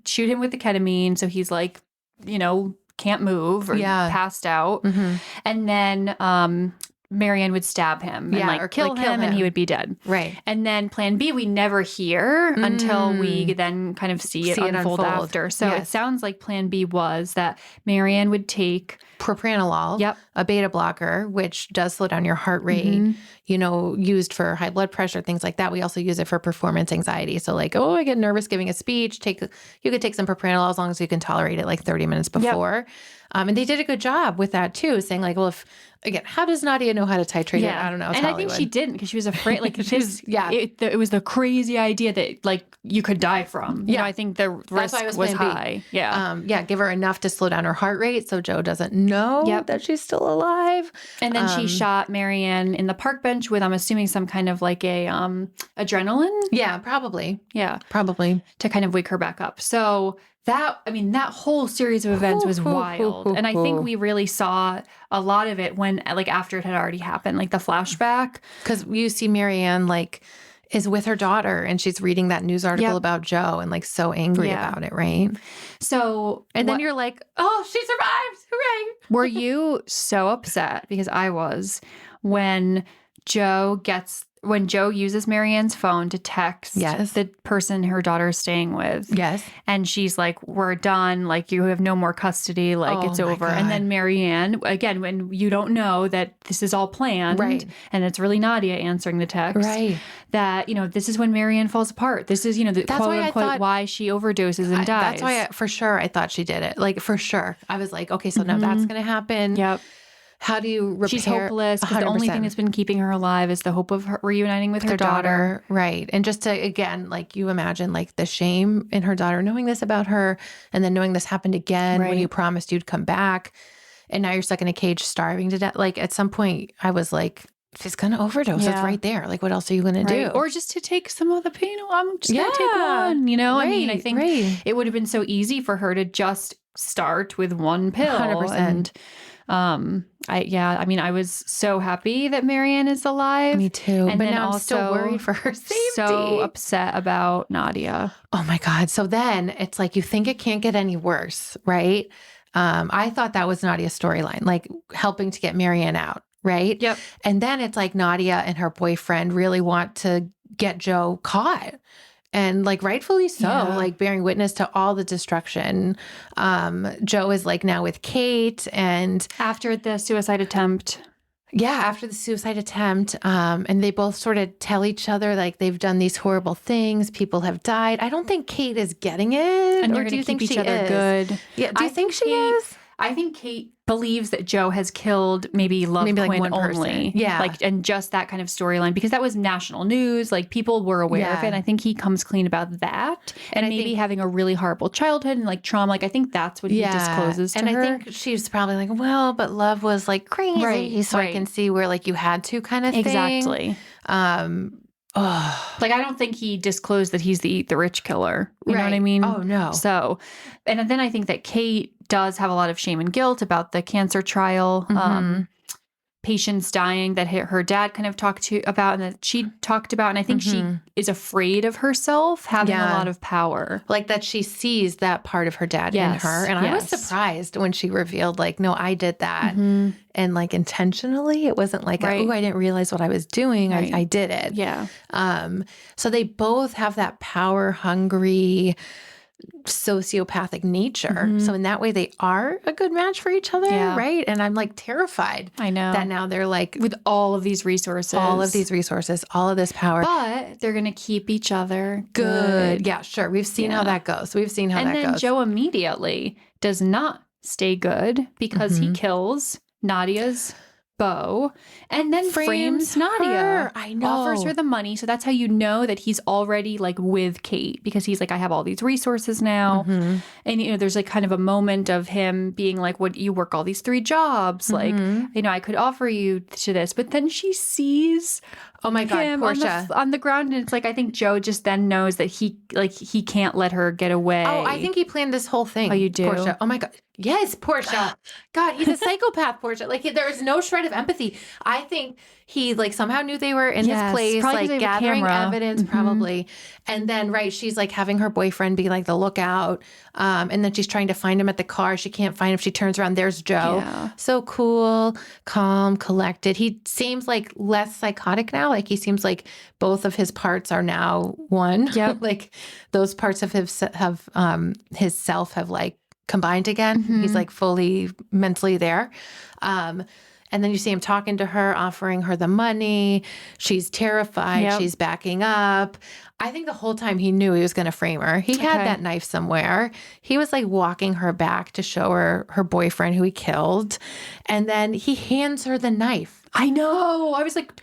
shoot him with the ketamine. So he's like, can't move or passed out. And then Marianne would stab him and or kill him and he would be dead. Right. And then plan B, we never hear until we then kind of see it unfold after. So it sounds like plan B was that Marianne would take propranolol, a beta blocker, which does slow down your heart rate, used for high blood pressure, things like that. We also use it for performance anxiety. So like, I get nervous giving a speech, you could take some propranolol as long as you can tolerate it like 30 minutes before. And they did a good job with that too, saying like, well, how does Nadia know how to titrate it? I don't know. And I think she didn't because she was afraid. Like it was the crazy idea that like you could die from. I think the risk was high. Give her enough to slow down her heart rate so Joe doesn't know that she's still alive. And then she shot Marianne in the park bench with, I'm assuming, some kind of like a adrenaline. Yeah, probably. Yeah, probably to kind of wake her back up. So that whole series of events was wild. And I think we really saw a lot of it when, like, after it had already happened, like the flashback. Because you see Marianne, like, is with her daughter and she's reading that news article about Joe and, like, so angry about it, right? So, and then you're like, oh, she survived. Hooray. Were you so upset? Because I was when Joe uses Marianne's phone to text the person her daughter is staying with. Yes. And she's like, we're done. Like, you have no more custody. Like, it's over. God. And then Marianne, again, when you don't know that this is all planned. Right. And it's really Nadia answering the text. Right. That, this is when Marianne falls apart. This is, the quote unquote why she overdoses and dies. That's why, for sure, I thought she did it. Like, for sure. I was like, okay, so now that's going to happen. Yep. How do you repair? She's hopeless because the only thing that's been keeping her alive is the hope of her reuniting with her daughter. Right. And just to, again, like you imagine like the shame in her daughter knowing this about her and then knowing this happened again when you promised you'd come back and now you're stuck in a cage starving to death. Like at some point I was like, she's going to overdose. It's right there. Like what else are you going to do? Or just to take some of the pain. I'm just going to take one, I mean, I think it would have been so easy for her to just start with one pill. 100%. And I was so happy that Marianne is alive. Me too. And but then now I'm still worried for her safety. So upset about Nadia. Oh my God. So then it's like, you think it can't get any worse, right? I thought that was Nadia's storyline, like helping to get Marianne out, right? Yep. And then it's like Nadia and her boyfriend really want to get Joe caught. And like rightfully so, like bearing witness to all the destruction. Joe is like now with Kate and after the suicide attempt. Yeah, after the suicide attempt. And they both sort of tell each other like they've done these horrible things. People have died. I don't think Kate is getting it. And or do you think each she other is? Good? Yeah. Do you think she is? I think Kate believes that Joe has killed maybe Quinn like one only. Person. Yeah. Like, and just that kind of storyline, because that was national news. Like, people were aware of it. And I think he comes clean about that. And maybe having a really horrible childhood and like trauma. Like, I think that's what he discloses to her. And I think she's probably like, well, but love was like crazy. Right. So I can see where like you had to kind of thing. Exactly. Like, I don't think he disclosed that he's the rich killer. You know what I mean? Oh, no. So, and then I think that Kate does have a lot of shame and guilt about the cancer trial, patients dying that her dad kind of talked about and that she talked about. And I think she is afraid of herself having a lot of power. Like that she sees that part of her dad in her. And I was surprised when she revealed like, no, I did that. And like intentionally, it wasn't like, oh, I didn't realize what I was doing. I did it. Yeah. So they both have that power hungry, sociopathic nature. So in that way, they are a good match for each other, right? And I'm like terrified. I know. That now they're like, with all of these resources. All of this power. But they're going to keep each other good. Yeah, sure. We've seen how that goes. We've seen how that goes. And then Joe immediately does not stay good because he kills Nadia's beau and then frames Nadia. I know. Offers her the money. So that's how you know that he's already like with Kate, because he's like, I have all these resources now. And, there's like kind of a moment of him being like, what, you work all these 3 jobs. Like, I could offer you to this. But then she sees Oh my God, him Portia. on the ground, and it's like I think Joe just then knows that he can't let her get away. Oh, I think he planned this whole thing. Oh, you do? Portia. Oh my God. Yes, Portia. God, he's a psychopath, Portia. Like there is no shred of empathy. I think he like somehow knew they were in this place, probably 'cause they like have a gathering camera. evidence, probably. And then she's like having her boyfriend be like the lookout. And then she's trying to find him at the car. She can't find him. She turns around. There's Joe. Yeah. So cool, calm, collected. He seems like less psychotic now. Like he seems like both of his parts are now one. Yep. Like those parts of his self have like combined again. He's like fully mentally there. And then you see him talking to her, offering her the money. She's terrified. Yep. She's backing up. I think the whole time he knew he was going to frame her. He had Okay. that knife somewhere. He was like walking her back to show her boyfriend who he killed. And then he hands her the knife. I know. I was like,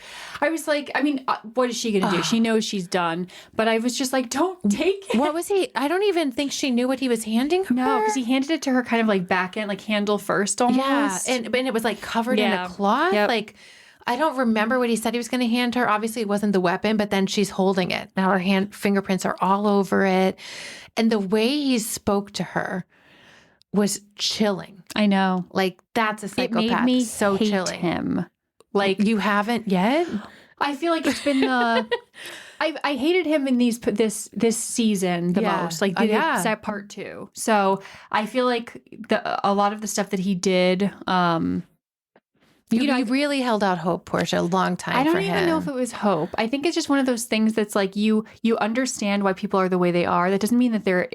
I mean, what is she going to do? She knows she's done. But I was just like, don't take it. What was he? I don't even think she knew what he was handing her. No, because he handed it to her kind of like back end, like handle first almost. Yeah, and it was like covered in Yeah. a cloth. Yep. Like I don't remember what he said he was going to hand her. Obviously, it wasn't the weapon, but then she's holding it. Now her fingerprints are all over it, and the way he spoke to her was chilling. I know. Like that's a psychopath. It made me so hate chilling. him. Like you haven't yet. I feel like it's been the. I hated him in this season the Yeah. most, like Yeah. except part 2. So I feel like a lot of the stuff that he did. You really held out hope, Portia, a long time. I don't for even him. know if it was hope. I think it's just one of those things that's like you understand why people are the way they are. That doesn't mean that they're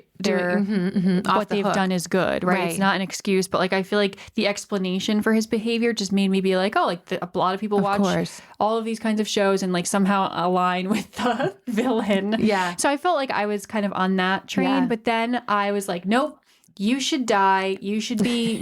Off what the they've hook. done is good, right? It's Right. not an excuse, but like I feel like the explanation for his behavior just made me be like, oh, like a lot of people watch course. all of these kinds of shows and like somehow align with the villain. Yeah. So I felt like I was kind of on that train, Yeah. but then I was like, nope. You should die. You should be,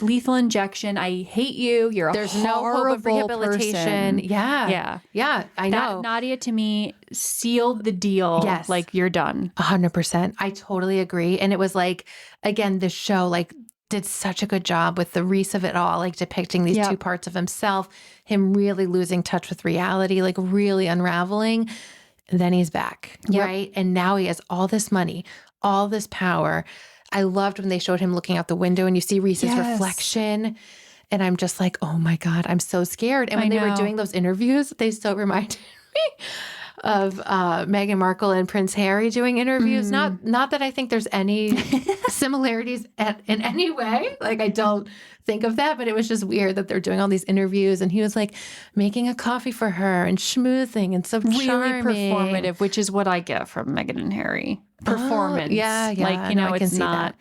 lethal injection. I hate you. You're a There's no hope of horrible rehabilitation. person. Yeah. Yeah. Yeah. I know. That Nadia to me sealed the deal. Yes. Like you're done. 100%. I totally agree. And it was like, again, the show like did such a good job with the Reese of it all, like depicting these Yep. two parts of himself, him really losing touch with reality, like really unraveling. And then he's back, Yep. right? And now he has all this money, all this power. I loved when they showed him looking out the window and you see Reese's Yes. reflection. And I'm just like, oh my God, I'm so scared. And when I they were know. doing those interviews, they so reminded me of Meghan Markle and Prince Harry doing interviews. Not that I think there's any similarities in any way. Like I don't think of that, but it was just weird that they're doing all these interviews and he was like making a coffee for her and schmoozing and so Really charming. performative, which is what I get from Meghan and Harry. Performance. yeah. Like, No, I can it's see not that.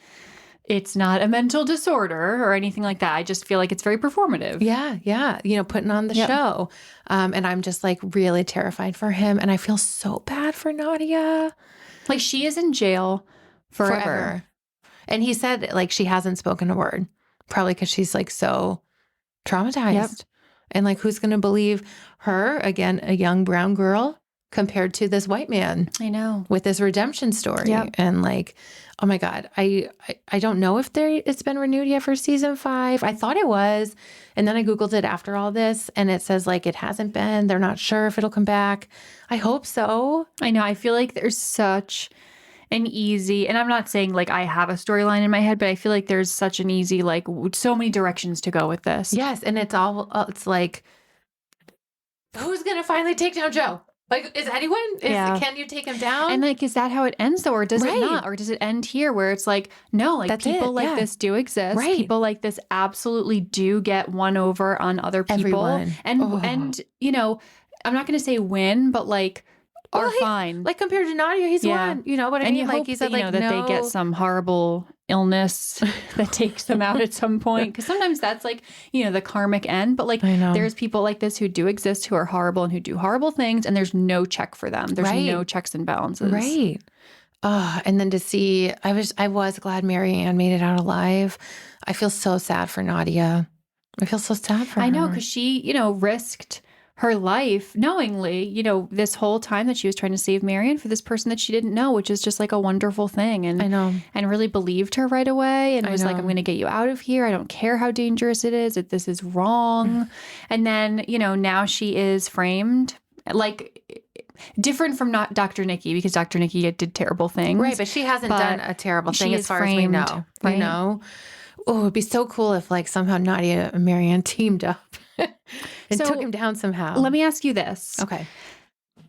it's not a mental disorder or anything like that. I just feel like it's very performative. Yeah, yeah. Putting on the Yep. show. And I'm just like really terrified for him. And I feel so bad for Nadia. Like she is in jail forever. And he said like she hasn't spoken a word, probably because she's like so traumatized. Yep. And like who's going to believe her, again, a young brown girl compared to this white man I know. with this redemption story? Yep. And like, oh my God, I don't know if it's been renewed yet for season 5. I thought it was. And then I Googled it after all this and it says like it hasn't been. They're not sure if it'll come back. I hope so. I know. I feel like there's such an easy, and I'm not saying like I have a storyline in my head, but I feel like there's such an easy, like so many directions to go with this. Yes. And it's like, who's going to finally take down Joe? Like, is anyone? Yeah. Can you take him down? And like, is that how it ends though? Or does Right. it not? Or does it end here where it's like, no, like That's people it, like yeah. this do exist. Right. People like this absolutely do get one over on other people. Everyone. And, Oh. and, I'm not going to say win, but like Well, are hey, fine. like compared to Nadia, he's Yeah. won. You know what I and mean? you Like hope he said, that, like that no, they get some horrible illness that takes them out at some point. Because sometimes that's like, the karmic end. But like, I know. there's people like this who do exist, who are horrible and who do horrible things. And there's no check for them. There's Right. no checks and balances. Right. And then to see, I was glad Mary Ann made it out alive. I feel so sad for Nadia. I feel so sad for her. I know, because she, risked her life knowingly, this whole time that she was trying to save Marion for this person that she didn't know, which is just like a wonderful thing. And I know. and really believed her right away and I was like, know. I'm going to get you out of here. I don't care how dangerous it is, that this is wrong. And then, now she is framed like different from not Dr. Nikki, because Dr. Nikki did terrible things. Right, but she hasn't done a terrible thing she as is far as we know. framed, right? You know? Oh, it'd be so cool if like somehow Nadia and Marianne teamed up and So, took him down somehow. Let me ask you this. Okay.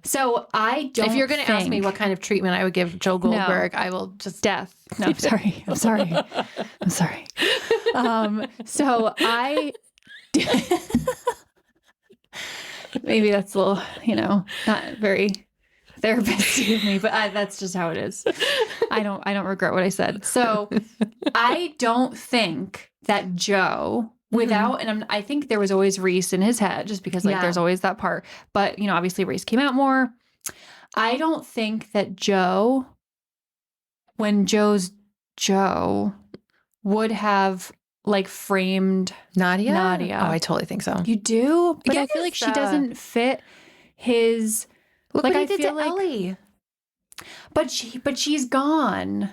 So I don't If you're going to ask me what kind of treatment I would give Joe Goldberg, I will just death. No, I'm sorry. I'm sorry. I'm sorry. So I maybe that's a little, not very therapist of me, but that's just how it is. I don't regret what I said. So I don't think that Joe, without, and I think there was always Reese in his head, just because like there's always that part. But obviously Reese came out more. I don't think that Joe, when Joe's Joe, would have like framed Nadia. Nadia. Oh, I totally think so. You do, but I Yes, feel like she doesn't fit his. Look like what he I did feel to like, Ellie. but she's gone.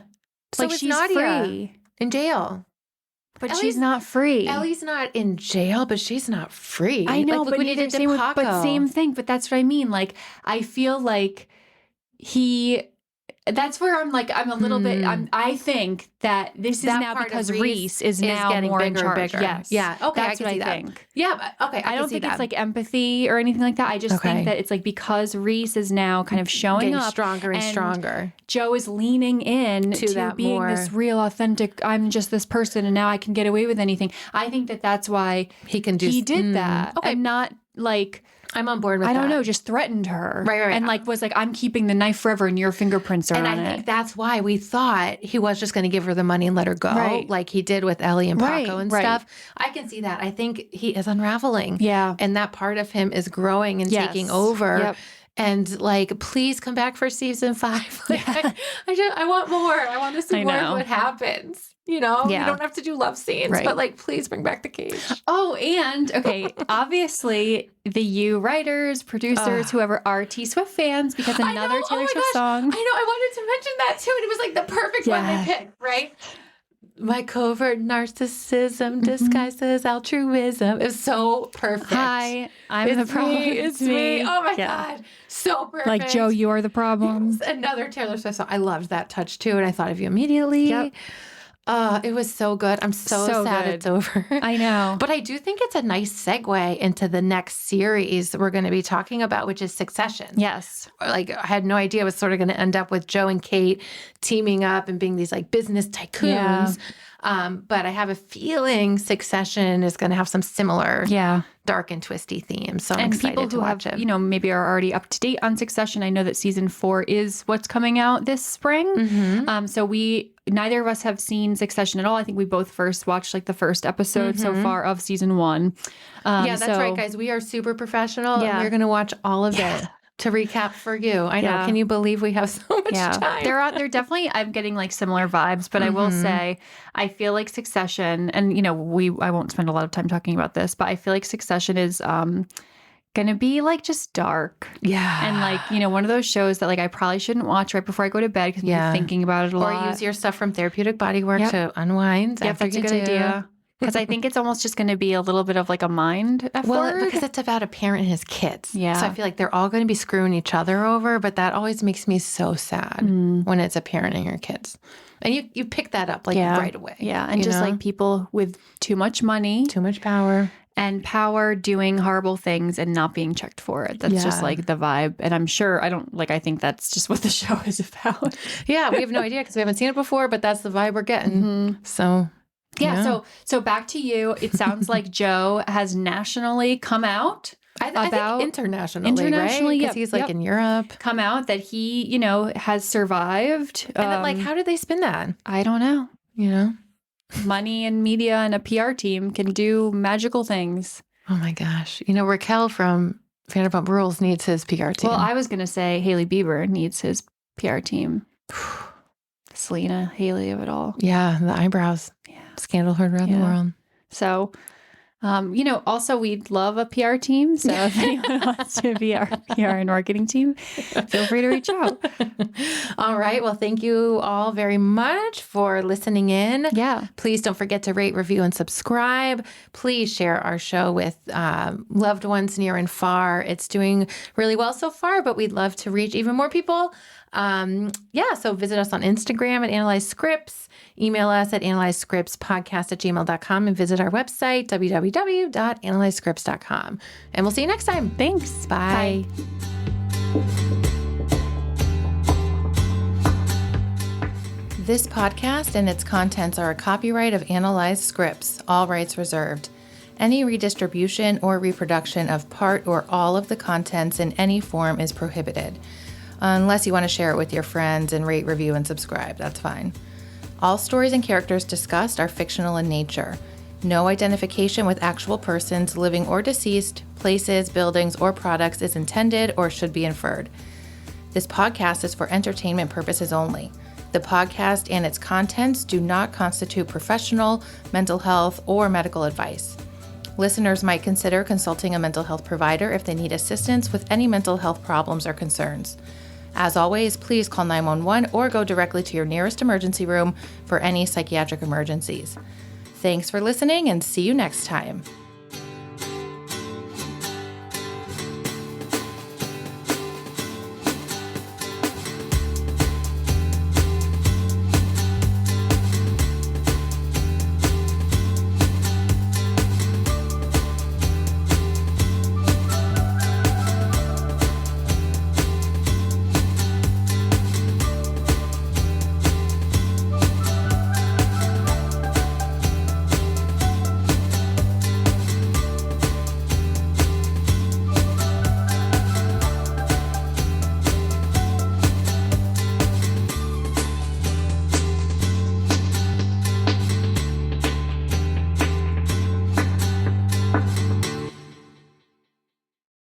So like is she's Nadia free, in jail. but Ellie's she's not free. Ellie's not in jail, but she's not free. I know, like, look but what he did to Paco. but same thing. But that's what I mean. Like I feel like he. That's where I'm like, I'm a little bit, I think that this is That now part of because Reese Reese is now getting more in bigger and charge. bigger. Yes. Yeah. Okay. That's I can what see I that. think. Yeah. Okay. I don't think it's like empathy or anything like that. I just think that it's like because Reese is now kind of showing getting up stronger and stronger. Joe is leaning in to that being more. this real, authentic, I'm just this person and now I can get away with anything. I think that that's why He can do. he did that. Okay. And not like, I'm on board with that. I don't know, just threatened her. Right. And like was like, I'm keeping the knife forever and your fingerprints are And on I it. think that's why we thought he was just going to give her the money and let her go, Right. like he did with Ellie and Paco and Right. stuff. I can see that. I think he is unraveling. Yeah. And that part of him is growing and Yes. taking over. Yep. And like, please come back for season 5. Like, I want more. I want to see more of what happens. Yeah. You don't have to do love scenes, Right. but like, please bring back the cage. Oh, and okay, obviously the You writers, producers, whoever are T Swift fans because another Taylor Swift song. I know. I wanted to mention that too. And it was like the perfect one they picked, right? My covert narcissism disguised as altruism. It's so perfect. Hi, I'm the problem. It's me. Oh my God. So perfect. Like, Joe, you are the problem. Yes, another Taylor Swift song. I loved that touch too. And I thought of you immediately. Yep. It was so good. I'm so sad good. it's over. I know. But I do think it's a nice segue into the next series we're going to be talking about, which is Succession. Yes. Like, I had no idea it was sort of going to end up with Joe and Kate teaming up and being these like business tycoons. But I have a feeling Succession is going to have some similar dark and twisty themes. So I'm excited people to who watch have, it. maybe are already up to date on Succession. I know that season 4 is what's coming out this spring. So neither of us have seen Succession at all. I think we both first watched like the first episode so far of season 1. Yeah, that's right, guys. We are super professional and we're going to watch all of it to recap for you. I know. Can you believe we have so much time? They're definitely, I'm getting like similar vibes, but I will say, I feel like Succession, and I won't spend a lot of time talking about this, but I feel like Succession is gonna be like just dark. Yeah. And like, one of those shows that like I probably shouldn't watch right before I go to bed because I'm thinking about it a lot. Or use your stuff from Therapeutic Bodywork to unwind. Yep, that's a good idea. Because I think it's almost just going to be a little bit of like a mind F Well, word. because it's about a parent and his kids. Yeah. So I feel like they're all going to be screwing each other over, but that always makes me so sad when it's a parent and your kids. And you pick that up like right away. Yeah. And just like people with too much money. Too much power. And power doing horrible things and not being checked for it. That's just like the vibe. And I'm sure, I think that's just what the show is about. Yeah, we have no idea because we haven't seen it before, but that's the vibe we're getting. So... Yeah. So back to you. It sounds like Joe has nationally come out. I think internationally, right? Because he's like in Europe. Come out that he, has survived. And then, like, how did they spin that? I don't know. Money and media and a PR team can do magical things. Oh my gosh. Raquel from Vanderpump Rules needs his PR team. Well, I was going to say Hailey Bieber needs his PR team. Selena, Haley of it all. Yeah, the eyebrows. Yeah. Scandal heard around the world. So Also we'd love a PR team. So if anyone wants to be our PR and marketing team, feel free to reach out. All right. Well, thank you all very much for listening in. Yeah. Please don't forget to rate, review, and subscribe. Please share our show with loved ones near and far. It's doing really well so far, but we'd love to reach even more people. So visit us on Instagram at Analyze Scripts. Email us at analyzescriptspodcast@gmail.com and visit our website, www.analyzescripts.com. And we'll see you next time. Thanks. Bye. This podcast and its contents are a copyright of Analyze Scripts, all rights reserved. Any redistribution or reproduction of part or all of the contents in any form is prohibited. Unless you want to share it with your friends and rate, review, and subscribe, that's fine. All stories and characters discussed are fictional in nature. No identification with actual persons, living or deceased, places, buildings, or products is intended or should be inferred. This podcast is for entertainment purposes only. The podcast and its contents do not constitute professional, mental health, or medical advice. Listeners might consider consulting a mental health provider if they need assistance with any mental health problems or concerns. As always, please call 911 or go directly to your nearest emergency room for any psychiatric emergencies. Thanks for listening and see you next time.